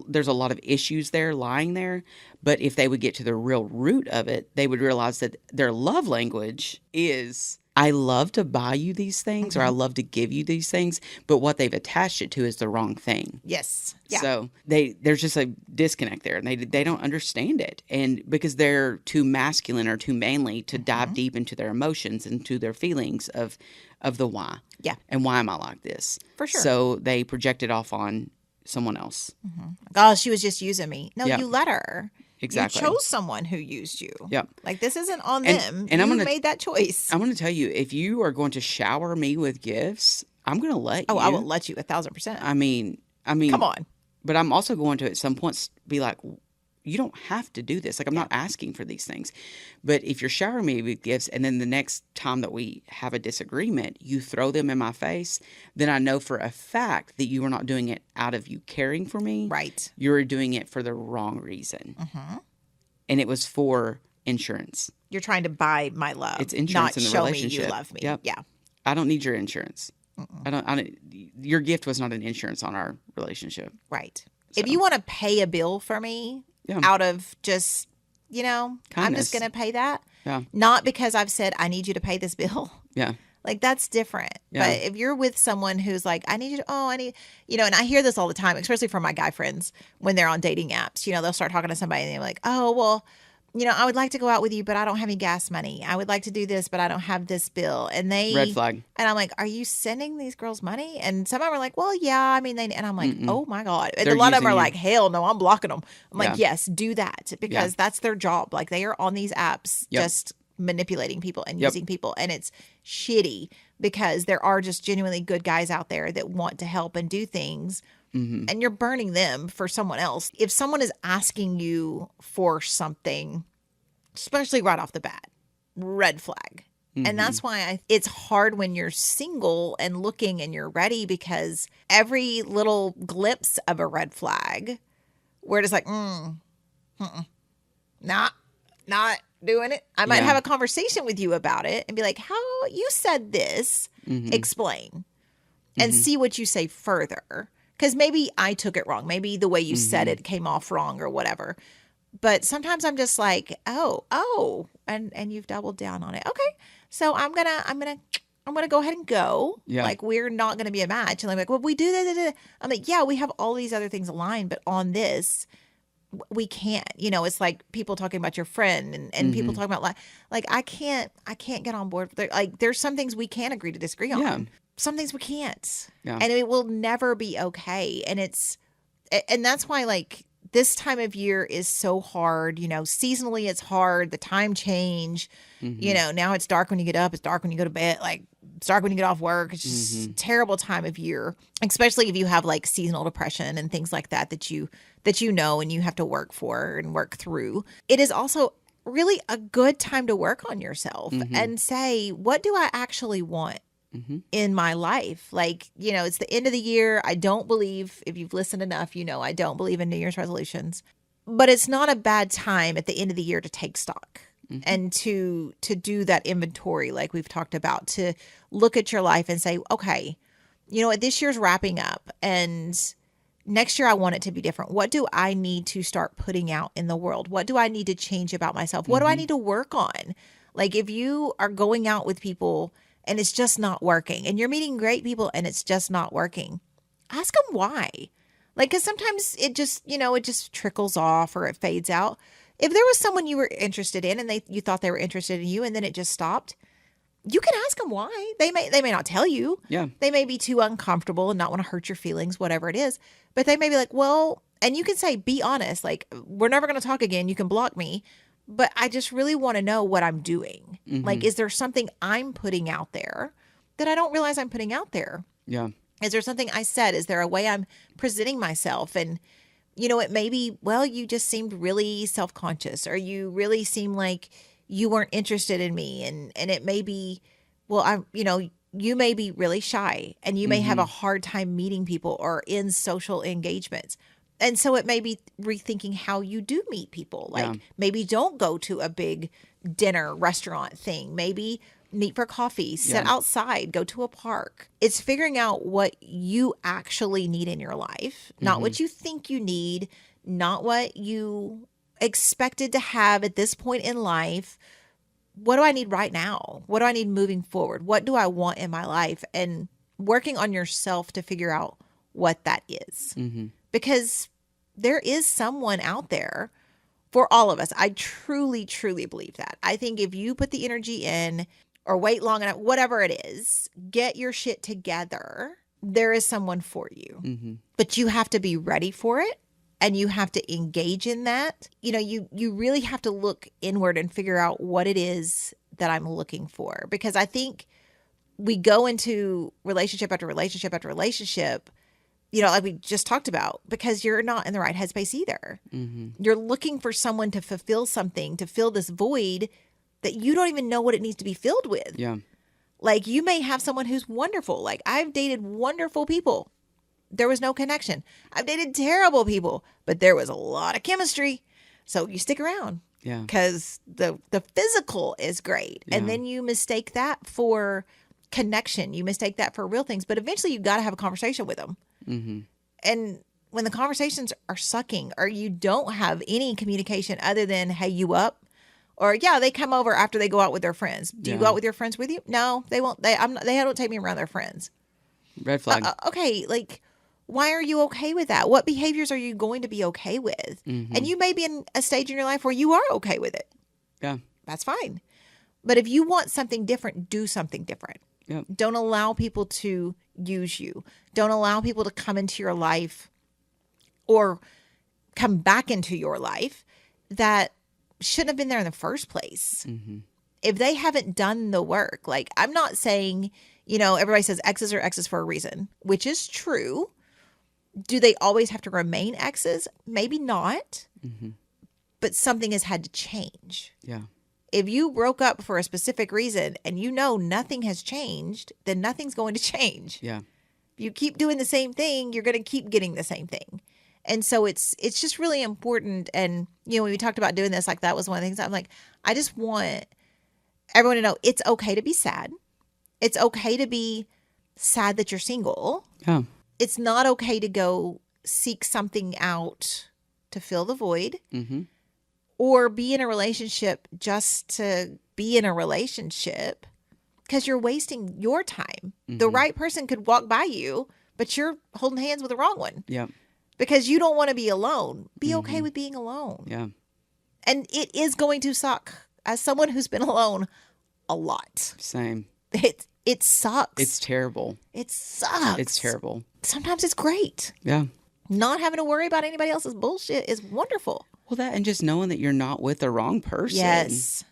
there's a lot of issues there lying there. But if they would get to the real root of it, they would realize that their love language is, I love to buy you these things or I love to give you these things, but what they've attached it to is the wrong thing. Yes. Yeah. So there's just a disconnect there, and they don't understand it, and because they're too masculine or too manly to dive deep into their emotions and to their feelings of the why. Yeah. And why am I like this? For sure. So they project it off on someone else. Oh, she was just using me. No, Yeah. you let her. Exactly. You chose someone who used you. Yep. Like, this isn't on And- them. and You made that choice. I'm going to tell you, if you are going to shower me with gifts, I'm going to let you. I will let you 1,000%. I mean, Come on. But I'm also going to at some points be like, you don't have to do this. Like, I'm not asking for these things. But if you're showering me with gifts and then the next time that we have a disagreement, you throw them in my face, then I know for a fact that you are not doing it out of you caring for me. Right. You're doing it for the wrong reason. And it was for insurance. You're trying to buy my love. It's insurance in the show relationship. Me you love me. Yep. Yeah. I don't need your insurance. I don't. Your gift was not an insurance on our relationship. Right. So. If you want to pay a bill for me out of just, kindness. I'm just going to pay that. Yeah. Not because I've said, I need you to pay this bill. Yeah. Like, that's different. Yeah. But if you're with someone who's like, I need you to, and I hear this all the time, especially from my guy friends when they're on dating apps, they'll start talking to somebody and they're like, oh, well, I would like to go out with you, but I don't have any gas money. I would like to do this, but I don't have this bill. And red flag. And I'm like, are you sending these girls money? And some of them are like, well, yeah. And I'm like, oh my God. And a lot of them are like, hell no, I'm blocking them. I'm like, yes, do that because that's their job. Like, they are on these apps just manipulating people and using people. And it's shitty because there are just genuinely good guys out there that want to help and do things. And you're burning them for someone else. If someone is asking you for something, especially right off the bat, red flag. And that's why it's hard when you're single and looking and you're ready, because every little glimpse of a red flag where it's like, not doing it. I might have a conversation with you about it and be like, how you said this, explain, and see what you say further. Because maybe I took it wrong. Maybe the way you said it came off wrong or whatever. But sometimes I'm just like, oh, and you've doubled down on it. Okay, so I'm gonna go ahead and go. Yeah. Like, we're not gonna be a match. And I'm like, well, we do that. I'm like, yeah, we have all these other things aligned, but on this, we can't. It's like people talking about your friend and people talking about like I can't get on board. Like, there's some things we can agree to disagree on. Yeah. Some things we can't. Yeah. And it will never be okay. And that's why, like, this time of year is so hard. Seasonally it's hard. The time change. Now it's dark when you get up. It's dark when you go to bed. Like, it's dark when you get off work. It's just a terrible time of year, especially if you have like seasonal depression and things like that you and you have to work for and work through. It is also really a good time to work on yourself and say, what do I actually want in my life? Like, it's the end of the year. I don't believe, if you've listened enough, I don't believe in New Year's resolutions, but it's not a bad time at the end of the year to take stock and to do that inventory. Like we've talked about, to look at your life and say, okay, this year's wrapping up and next year I want it to be different. What do I need to start putting out in the world? What do I need to change about myself? What do I need to work on? Like, if you are going out with people and it's just not working, and you're meeting great people and it's just not working, ask them why. Like, because sometimes it just, it just trickles off or it fades out. If there was someone you were interested in and you thought they were interested in you and then it just stopped, you can ask them why. They may not tell you. Yeah. They may be too uncomfortable and not want to hurt your feelings, whatever it is. But they may be like, well, and you can say, be honest. Like, we're never going to talk again. You can block me. But I just really want to know what I'm doing. Like, is there something I'm putting out there that I don't realize I'm putting out there? Yeah. Is there something I said? Is there a way I'm presenting myself? And, it may be, well, you just seemed really self-conscious, or you really seem like you weren't interested in me. And it may be, well, you may be really shy and you may have a hard time meeting people or in social engagements. And so it may be rethinking how you do meet people. Like, maybe don't go to a big dinner restaurant thing. Maybe meet for coffee, sit outside, go to a park. It's figuring out what you actually need in your life, not what you think you need, not what you expected to have at this point in life. What do I need right now? What do I need moving forward? What do I want in my life? And working on yourself to figure out what that is. Because there is someone out there for all of us. I truly, truly believe that. I think if you put the energy in or wait long enough, whatever it is, get your shit together, there is someone for you. But you have to be ready for it. And you have to engage in that. You really have to look inward and figure out what it is that I'm looking for. Because I think we go into relationship after relationship after relationship like we just talked about, because you're not in the right headspace either. You're looking for someone to fulfill something, to fill this void that you don't even know what it needs to be filled with. Yeah. Like, you may have someone who's wonderful. Like, I've dated wonderful people. There was no connection. I've dated terrible people, but there was a lot of chemistry. So you stick around. Yeah. Because the physical is great. Yeah. And then you mistake that for connection. You mistake that for real things. But eventually you got to have a conversation with them. And when the conversations are sucking, or you don't have any communication other than, hey, you up? Or, yeah, they come over after they go out with their friends. Do you go out with your friends with you? No, they won't. They don't take me around their friends. Red flag. Okay, like, why are you okay with that? What behaviors are you going to be okay with? And you may be in a stage in your life where you are okay with it. Yeah. That's fine. But if you want something different, do something different. Yep. Don't allow people to use you. Don't allow people to come into your life or come back into your life that shouldn't have been there in the first place. If they haven't done the work, like, I'm not saying, everybody says exes are exes for a reason, which is true. Do they always have to remain exes? Maybe not. But something has had to change. Yeah. If you broke up for a specific reason and nothing has changed, then nothing's going to change. Yeah. If you keep doing the same thing, you're going to keep getting the same thing. And so it's just really important. And, when we talked about doing this, like, that was one of the things I'm like, I just want everyone to know it's okay to be sad. It's okay to be sad that you're single. Yeah. It's not okay to go seek something out to fill the void. Or be in a relationship just to be in a relationship, because you're wasting your time. The right person could walk by you, but you're holding hands with the wrong one. Yeah. Because you don't want to be alone. Be okay with being alone. Yeah. And it is going to suck. As someone who's been alone a lot. Same. It sucks. It's terrible. It sucks. It's terrible. Sometimes it's great. Yeah. Not having to worry about anybody else's bullshit is wonderful. Well, that, and just knowing that you're not with the wrong person. Yes.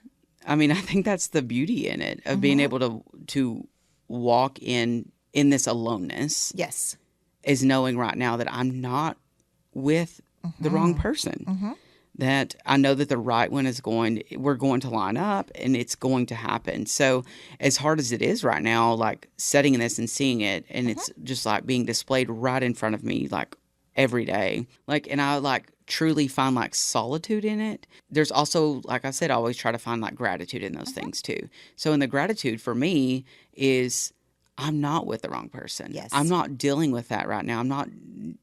I mean, I think that's the beauty in it, of being able to walk in this aloneness. Yes. Is knowing right now that I'm not with the wrong person. That I know that the right one we're going to line up, and it's going to happen. So as hard as it is right now, like, setting in this and seeing it, and it's just like being displayed right in front of me, like, every day. Like, and I, like, truly find, like, solitude in it. There's also, like I said, I always try to find, like, gratitude in those things too. So in the gratitude for me is, I'm not with the wrong person. Yes. I'm not dealing with that right now. I'm not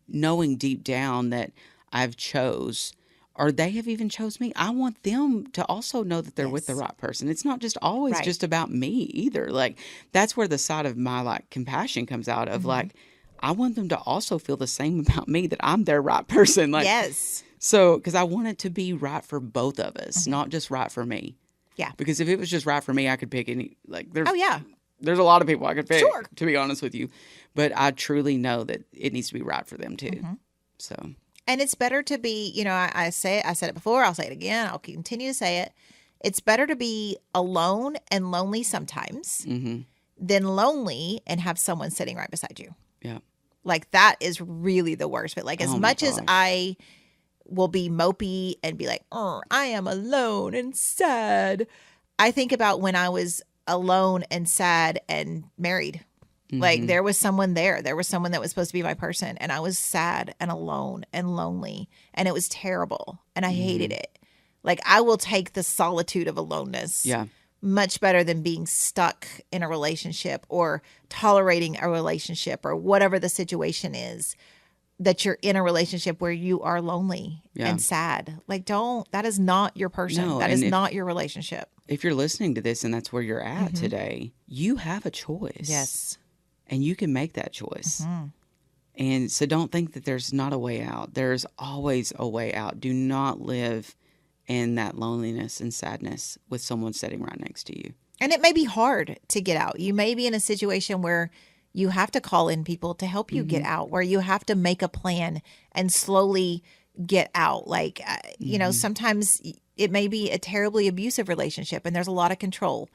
knowing deep down that I've chose, or they have even chose me. I want them to also know that they're with the right person. It's not just always just about me either. Like, that's where the side of my, like, compassion comes out of, like, I want them to also feel the same about me, that I'm their right person. Like, yes. So, because I want it to be right for both of us, not just right for me. Yeah. Because if it was just right for me, I could pick any, like, there's, Oh, yeah. There's a lot of people I could pick, Sure. to be honest with you. But I truly know that it needs to be right for them too. So. And it's better to be, I said it before, I'll say it again, I'll continue to say it. It's better to be alone and lonely sometimes than lonely and have someone sitting right beside you. Yeah. Like, that is really the worst. But, like, as much as I will be mopey and be like, oh, I am alone and sad, I think about when I was alone and sad and married. Like, there was someone there. There was someone that was supposed to be my person, and I was sad and alone and lonely, and it was terrible, and I hated it. Like, I will take the solitude of aloneness much better than being stuck in a relationship or tolerating a relationship or whatever the situation is, that you're in a relationship where you are lonely and sad. Like, that is not your person. No, that is not your relationship. If you're listening to this and that's where you're at today, you have a choice. Yes. And you can make that choice. And so don't think that there's not a way out. There's always a way out. Do not live in that loneliness and sadness with someone sitting right next to you. And it may be hard to get out. You may be in a situation where you have to call in people to help you get out, where you have to make a plan and slowly get out. Like, sometimes it may be a terribly abusive relationship and there's a lot of control.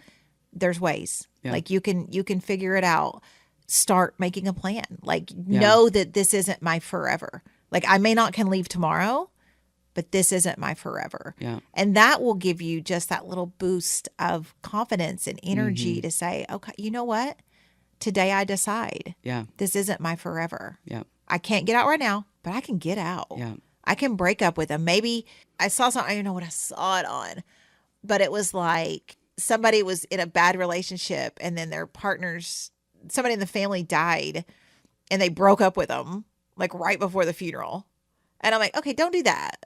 There's ways. Like, you can figure it out. start making a plan. Like, know that this isn't my forever. Like, I may not can leave tomorrow, but this isn't my forever. Yeah. And that will give you just that little boost of confidence and energy to say, okay, you know what? Today I decide this isn't my forever. Yeah. I can't get out right now, but I can get out. Yeah. I can break up with them. Maybe I saw something, I don't know what I saw it on, but it was like somebody was in a bad relationship and then their partners, somebody in the family died and they broke up with them like right before the funeral. And I'm like, okay, don't do that.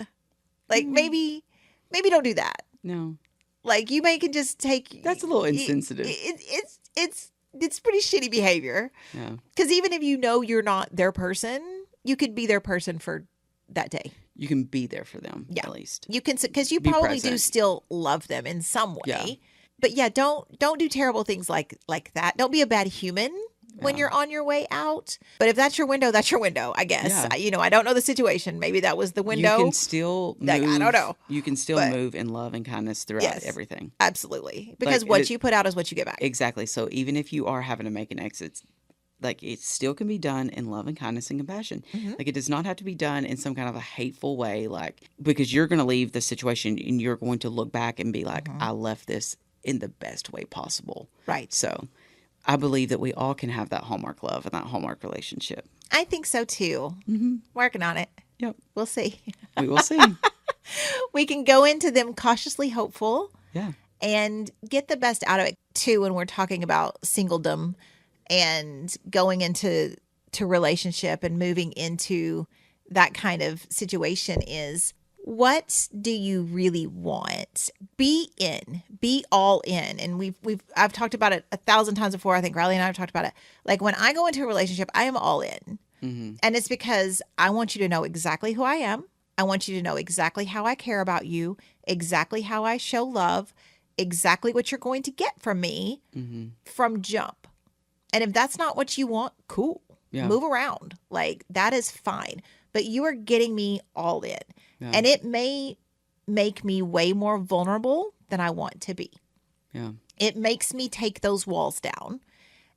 Like maybe don't do that. No. Like you can just take. That's a little insensitive. It's pretty shitty behavior. Yeah. Because even if you know you're not their person, you could be their person for that day. You can be there for them at least. You can, because you Be probably do present. still love them in some way. Yeah. But yeah, don't do terrible things like that. Don't be a bad human when you're on your way out. But if that's your window, that's your window, I guess. Yeah. I don't know the situation. Maybe that was the window. You can still move. I don't know. You can still move in love and kindness throughout everything. Absolutely. Because what you put out is what you get back. Exactly. So even if you are having to make an exit, like it still can be done in love and kindness and compassion. Like it does not have to be done in some kind of a hateful way, like because you're going to leave the situation and you're going to look back and be like, I left this in the best way possible. Right. So I believe that we all can have that Hallmark love and that Hallmark relationship. I think so too. Working on it. Yep. We'll see. We will see. We can go into them cautiously hopeful. Yeah. And get the best out of it too when we're talking about singledom and going into relationship and moving into that kind of situation is, what do you really want? Be all in. And I've talked about it 1,000 times before. I think Riley and I have talked about it. Like when I go into a relationship, I am all in. And it's because I want you to know exactly who I am. I want you to know exactly how I care about you, exactly how I show love, exactly what you're going to get from me from jump. And if that's not what you want, cool. Yeah. Move around. Like that is fine. But you are getting me all in. Yeah. And it may make me way more vulnerable than I want to be. Yeah. It makes me take those walls down.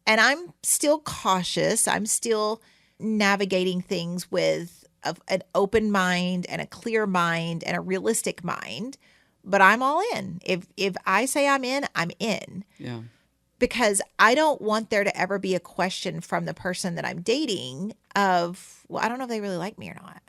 And I'm still cautious. I'm still navigating things with an open mind and a clear mind and a realistic mind. But I'm all in. If I say I'm in, I'm in. Yeah. Because I don't want there to ever be a question from the person that I'm dating of, well, I don't know if they really like me or not.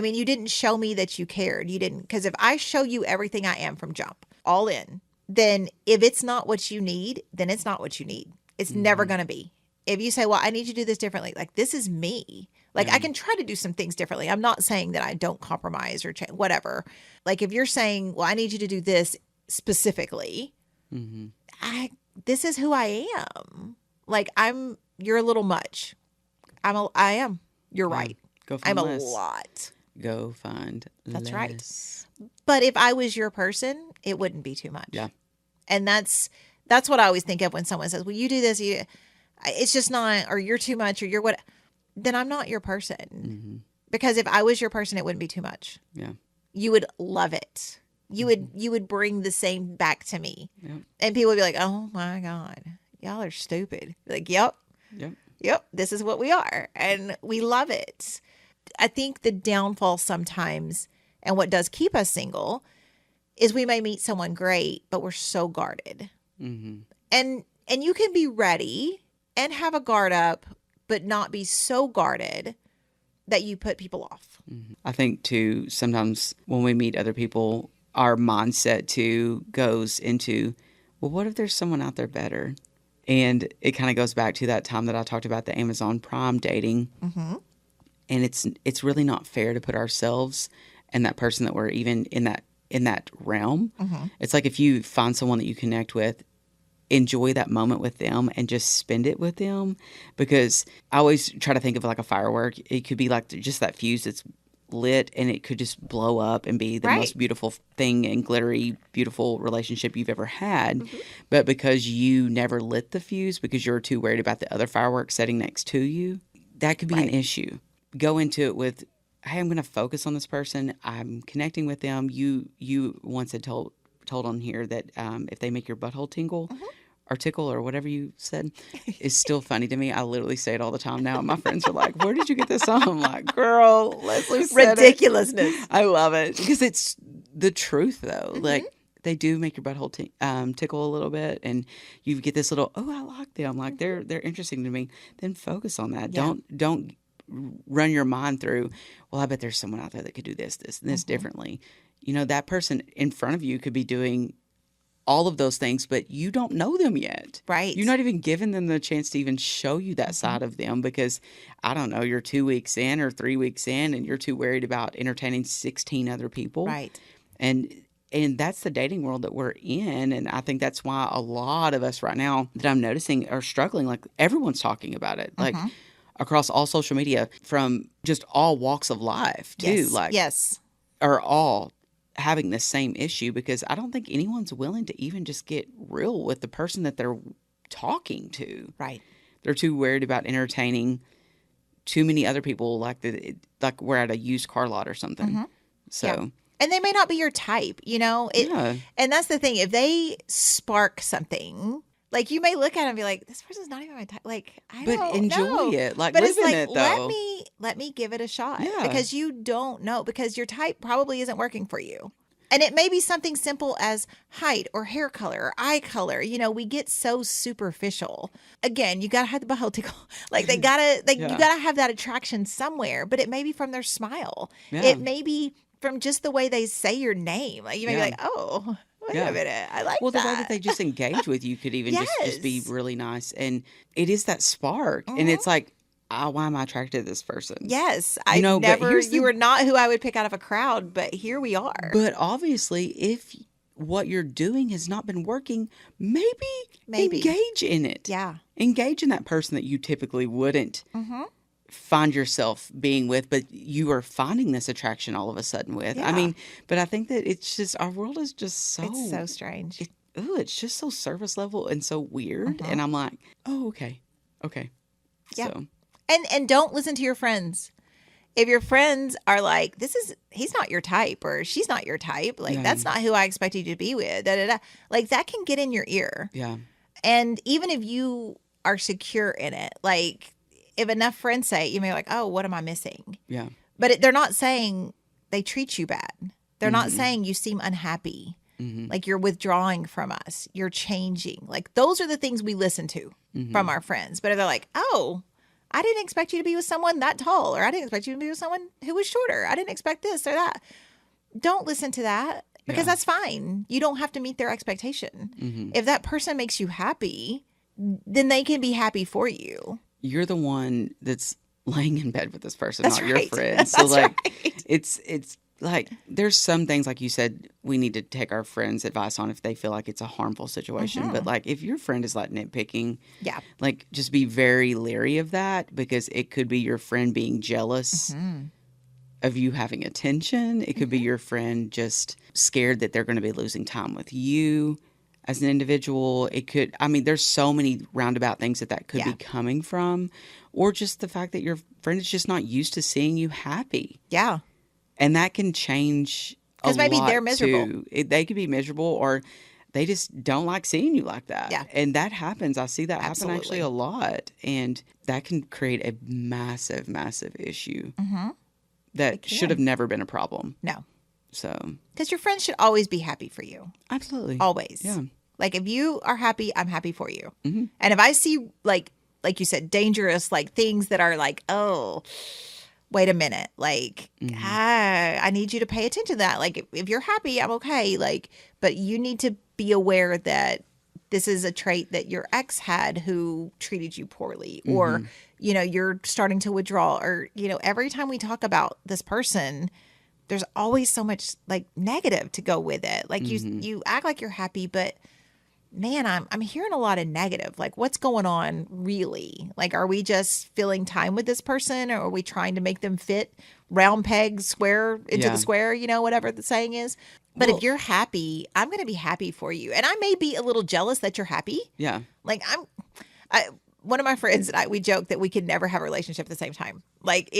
You didn't show me that you cared. You didn't. Because if I show you everything I am from jump, all in, then if it's not what you need, then it's not what you need. It's never going to be. If you say, well, I need you to do this differently, like this is me. Like I can try to do some things differently. I'm not saying that I don't compromise or change, whatever. Like if you're saying, well, I need you to do this specifically, this is who I am. Like you're a little much. I am. You're right. Go find I'm less. a lot. Go find That's less. right. But if I was your person, it wouldn't be too much. Yeah. And that's what I always think of when someone says, well, you do this, it's just not, or you're too much, or you're what, then I'm not your person. Because if I was your person, it wouldn't be too much. Yeah. You would love it. You would bring the same back to me. Yep. And people would be like, oh my God, y'all are stupid. Like, yep, this is what we are. And we love it. I think the downfall sometimes, and what does keep us single, is we may meet someone great, but we're so guarded. And you can be ready and have a guard up, but not be so guarded that you put people off. I think too, sometimes when we meet other people, our mindset too goes into, well, what if there's someone out there better? And it kind of goes back to that time that I talked about the Amazon Prime dating. And it's really not fair to put ourselves and that person that we're even in that realm. It's like if you find someone that you connect with, enjoy that moment with them and just spend it with them. Because I always try to think of like a firework. It could be like just that fuse that's lit and it could just blow up and be the most beautiful thing and glittery, beautiful relationship you've ever had. But because you never lit the fuse because you're too worried about the other fireworks sitting next to you, that could be an issue. Go into it with, hey, I'm going to focus on this person. I'm connecting with them. You once had told on here that if they make your butthole tingle, or tickle or whatever you said is still funny to me. I literally say it all the time now. My friends are like, where did you get this on? I'm like, girl, Leslie said Ridiculousness. it. I love it because it's the truth though. Mm-hmm. Like they do make your butthole tickle a little bit, and you get this little, oh, I like them. Like they're interesting to me. Then focus on that. Yeah. Don't run your mind through, well, I bet there's someone out there that could do this, and this differently. You know, that person in front of you could be doing all of those things, but you don't know them yet. Right. You're not even giving them the chance to even show you that side of them because, I don't know, you're 2 weeks in or 3 weeks in and you're too worried about entertaining 16 other people. Right. And that's the dating world that we're in. And I think that's why a lot of us right now that I'm noticing are struggling. Like everyone's talking about it. Like across all social media from just all walks of life too. Yes. Like yes. are all having the same issue because I don't think anyone's willing to even just get real with the person that they're talking to. Right. They're too worried about entertaining too many other people like we're at a used car lot or something. So Yeah. And they may not be your type, you know? And that's the thing. If they spark something, like you may look at it and be like, this person's not even my type. Like, I don't know. But enjoy it. Like, but live it's in like, it, though. let me give it a shot. Yeah. Because you don't know. Because your type probably isn't working for you. And it may be something simple as height or hair color or eye color. You know, we get so superficial. Again, you gotta have the butthole tickle. Like you gotta have that attraction somewhere. But it may be from their smile. Yeah. It may be from just the way they say your name. Like you may be like, oh, wait a minute, I like that. Well, the way that they just engage with you could even just be really nice. And it is that spark. And it's like, why am I attracted to this person? Yes. You were not who I would pick out of a crowd, but here we are. But obviously, if what you're doing has not been working, maybe engage in it. Yeah. Engage in that person that you typically wouldn't find yourself being with, but you are finding this attraction all of a sudden with. Yeah. I mean, but I think that it's just, our world is just so... It's so strange. It's just so surface level and so weird. And I'm like, oh, okay. Yeah. So... And don't listen to your friends. If your friends are like, he's not your type or she's not your type, like that's not who I expected you to be with, like that can get in your ear. Yeah. And even if you are secure in it, like if enough friends say it, you may be like, oh, what am I missing? Yeah. But they're not saying they treat you bad. They're not saying you seem unhappy. Like you're withdrawing from us. You're changing. Like those are the things we listen to from our friends. But if they're like, oh, I didn't expect you to be with someone that tall, or I didn't expect you to be with someone who was shorter. I didn't expect this or that. Don't listen to that because that's fine. You don't have to meet their expectation. If that person makes you happy, then they can be happy for you. You're the one that's laying in bed with this person, not your friend. That's So like, right. it's like there's some things, like you said, we need to take our friends' advice on if they feel like it's a harmful situation. But like if your friend is like nitpicking, like just be very leery of that because it could be your friend being jealous of you having attention. It could be your friend just scared that they're going to be losing time with you as an individual. It could, I mean, there's so many roundabout things that could be coming from, or just the fact that your friend is just not used to seeing you happy. Yeah. And that can change a lot, because maybe they're miserable. too. They could be miserable, or they just don't like seeing you like that. Yeah. And that happens. I see that happen Absolutely. actually a lot. And that can create a massive, massive issue that should have never been a problem. No. So. Because your friends should always be happy for you. Absolutely. Always. Yeah. Like if you are happy, I'm happy for you. And if I see like you said, dangerous, like things that are like, oh, wait a minute, like, I need you to pay attention to that. Like, if you're happy, I'm okay. Like, but you need to be aware that this is a trait that your ex had who treated you poorly, or, you know, you're starting to withdraw, or, you know, every time we talk about this person, there's always so much like negative to go with it. Like you act like you're happy, but man, I'm hearing a lot of negative. Like, what's going on really? Like, are we just filling time with this person, or are we trying to make them fit round pegs square into the square, you know, whatever the saying is? But if you're happy, I'm going to be happy for you. And I may be a little jealous that you're happy. Yeah. Like one of my friends and I, we joke that we could never have a relationship at the same time. Like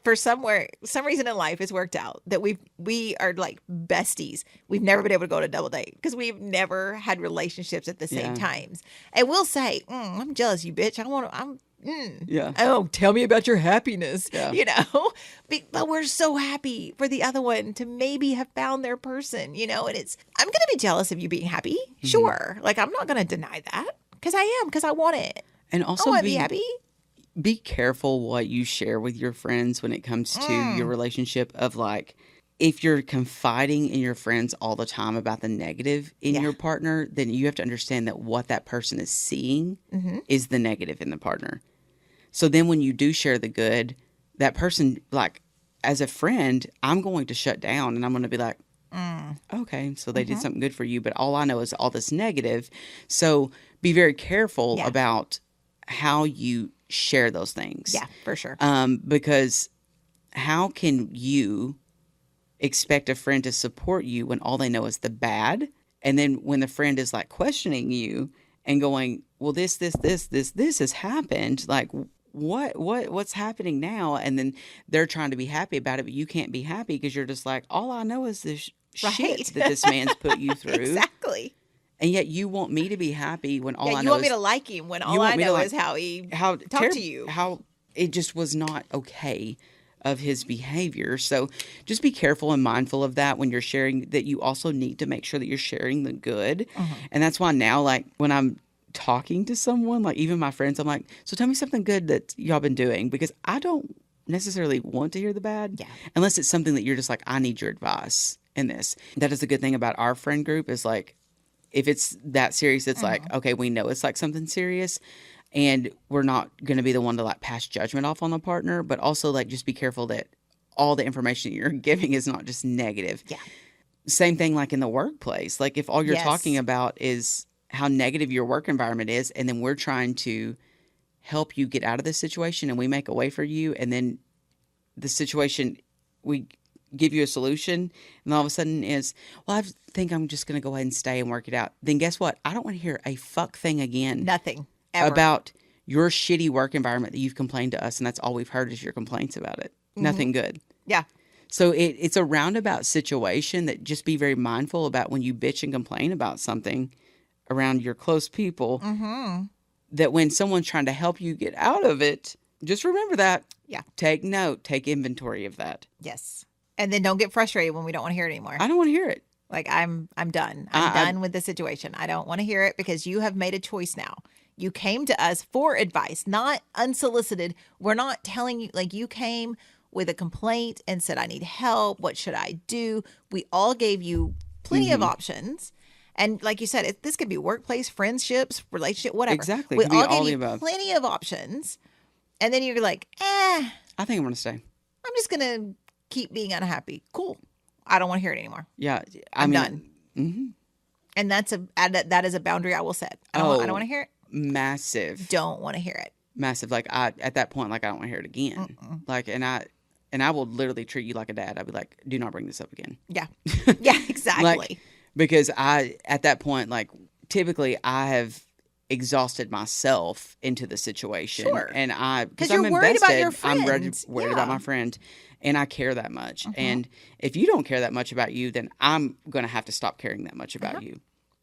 for some reason in life it's worked out that we are like besties. We've never been able to go on a double date because we've never had relationships at the same Yeah. times. And we'll say, I'm jealous, you bitch. Yeah. Oh, tell me about your happiness. Yeah. You know, but we're so happy for the other one to maybe have found their person, you know, and I'm going to be jealous of you being happy. Mm-hmm. Sure. Like, I'm not going to deny that because I want it. And I also want to be happy. be careful what you share with your friends when it comes to your relationship of like, if you're confiding in your friends all the time about the negative in your partner, then you have to understand that what that person is seeing is the negative in the partner. So then when you do share the good, that person, like, as a friend, I'm going to shut down and I'm going to be like, okay, so they did something good for you, but all I know is all this negative. So be very careful about how you share those things. Yeah, for sure. Because how can you expect a friend to support you when all they know is the bad? And then when the friend is like questioning you and going, well, this has happened. Like, what's happening now? And then they're trying to be happy about it, but you can't be happy because you're just like, all I know is this shit that this man's put you through. Exactly. And yet you want me to be happy when all I know is... you want me to like him when all I know is how he talked to you. How it just was not okay of his behavior. So just be careful and mindful of that when you're sharing, that you also need to make sure that you're sharing the good. And that's why now, like, when I'm talking to someone, like even my friends, I'm like, so tell me something good that y'all been doing, because I don't necessarily want to hear the bad unless it's something that you're just like, I need your advice in this. That is the good thing about our friend group is like, if it's that serious, it's like, okay, we know it's like something serious and we're not going to be the one to like pass judgment off on the partner, but also like just be careful that all the information you're giving is not just negative. Yeah. Same thing like in the workplace. Like if all you're talking about is how negative your work environment is, and then we're trying to help you get out of this situation and we make a way for you, and then the situation, we give you a solution, and all of a sudden is, well, I think I'm just going to go ahead and stay and work it out. Then guess what? I don't want to hear a fuck thing again. Nothing. Ever. About your shitty work environment that you've complained to us, and that's all we've heard is your complaints about it. Nothing good. Yeah. So it's a roundabout situation that just be very mindful about when you bitch and complain about something around your close people, that when someone's trying to help you get out of it, just remember that. Yeah. Take note, take inventory of that. Yes. And then don't get frustrated when we don't want to hear it anymore. I don't want to hear it. Like I'm done. I'm done with the situation. I don't want to hear it because you have made a choice now. You came to us for advice, not unsolicited. We're not telling you, like, you came with a complaint and said, I need help. What should I do? We all gave you plenty of options. And like you said, this could be workplace, friendships, relationship, whatever. Exactly. We It could be all all gave the you above. plenty of options. And then you're like, I think I'm going to stay. I'm just going to keep being unhappy. Cool. I don't want to hear it anymore. Yeah. I'm done. And that is a boundary I will set. I don't want to hear it. Massive. Don't want to hear it. Massive. Like at that point, like I don't want to hear it again. Like, and I will literally treat you like a dad. I'd be like, do not bring this up again. Yeah. Yeah, exactly. Like, because at that point, like typically I have exhausted myself into the situation. Sure. And because you're I'm worried invested, about your friend. I'm worried about my friend, and I care that much. And if you don't care that much about you, then I'm going to have to stop caring that much about you.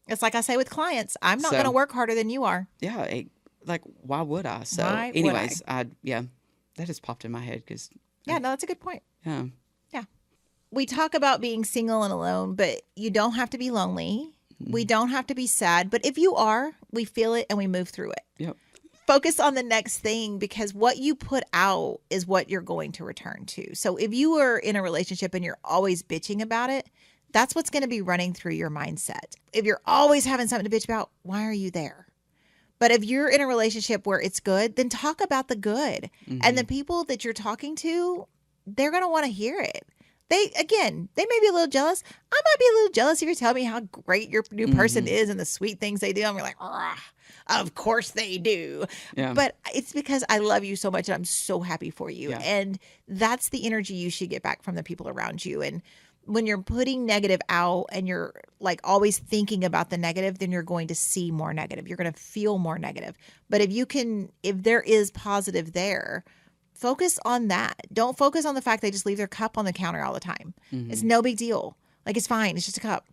It's like I say with clients, I'm not So- going to work harder than you are. Yeah. Like, why would I? So Why would anyways, that just popped in my head because, Yeah, no, that's a good point. yeah. We talk about being single and alone, but you don't have to be lonely. We don't have to be sad. But if you are, we feel it and we move through it. Yep. Focus on the next thing, because what you put out is what you're going to return to. So if you are in a relationship and you're always bitching about it, that's what's going to be running through your mindset. If you're always having something to bitch about, why are you there? But if you're in a relationship where it's good, then talk about the good. And the people that you're talking to, they're going to want to hear it. They may be a little jealous. I might be a little jealous if you tell me how great your new person is and the sweet things they do. I'm like, of course they do. Yeah. But it's because I love you so much and I'm so happy for you. Yeah. And that's the energy you should get back from the people around you. And when you're putting negative out and you're like always thinking about the negative, then you're going to see more negative. You're going to feel more negative. But if there is positive there, focus on that. Don't focus on the fact they just leave their cup on the counter all the time. It's no big deal. Like, it's fine. It's just a cup.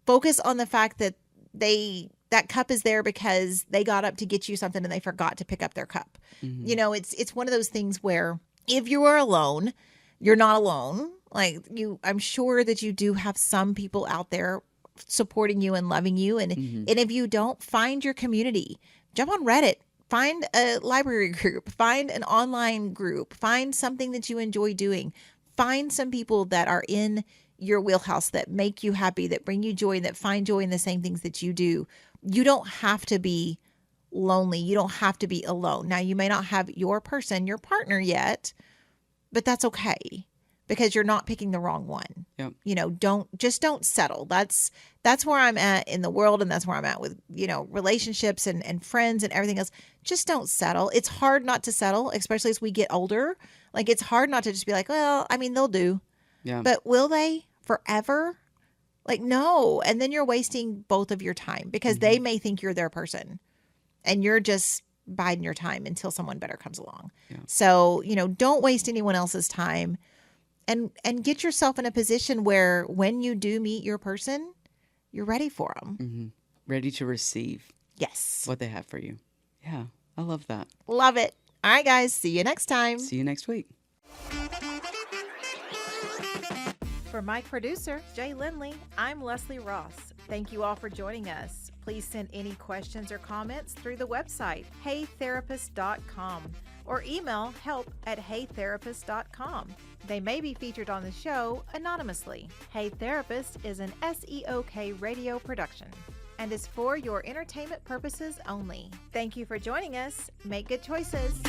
Focus on the fact that that cup is there because they got up to get you something and they forgot to pick up their cup. You know, it's one of those things where if you are alone, you're not alone. Like, I'm sure that you do have some people out there supporting you and loving you. And if you don't, find your community. Jump on Reddit. Find a library group. Find an online group. Find something that you enjoy doing. Find some people that are in your wheelhouse, that make you happy, that bring you joy, that find joy in the same things that you do. You don't have to be lonely. You don't have to be alone. Now, you may not have your person, your partner yet, but that's okay, because you're not picking the wrong one. Yep. You know, don't settle. That's where I'm at in the world. And that's where I'm at with, you know, relationships and friends and everything else. Just don't settle. It's hard not to settle, especially as we get older. Like, it's hard not to just be like, well, I mean, they'll do. Yeah. But will they forever? Like, no. And then you're wasting both of your time, because they may think you're their person and you're just biding your time until someone better comes along. Yeah. So, you know, don't waste anyone else's time, and get yourself in a position where when you do meet your person, you're ready for them. Ready to receive Yes. what they have for you. Yeah. I love that. Love it. All right, guys. See you next time. See you next week. For my producer, Jay Lindley, I'm Leslie Ross. Thank you all for joining us. Please send any questions or comments through the website, heytherapist.com, or email help@heytherapist.com. They may be featured on the show anonymously. Hey Therapist is an SEOK radio production and is for your entertainment purposes only. Thank you for joining us. Make good choices.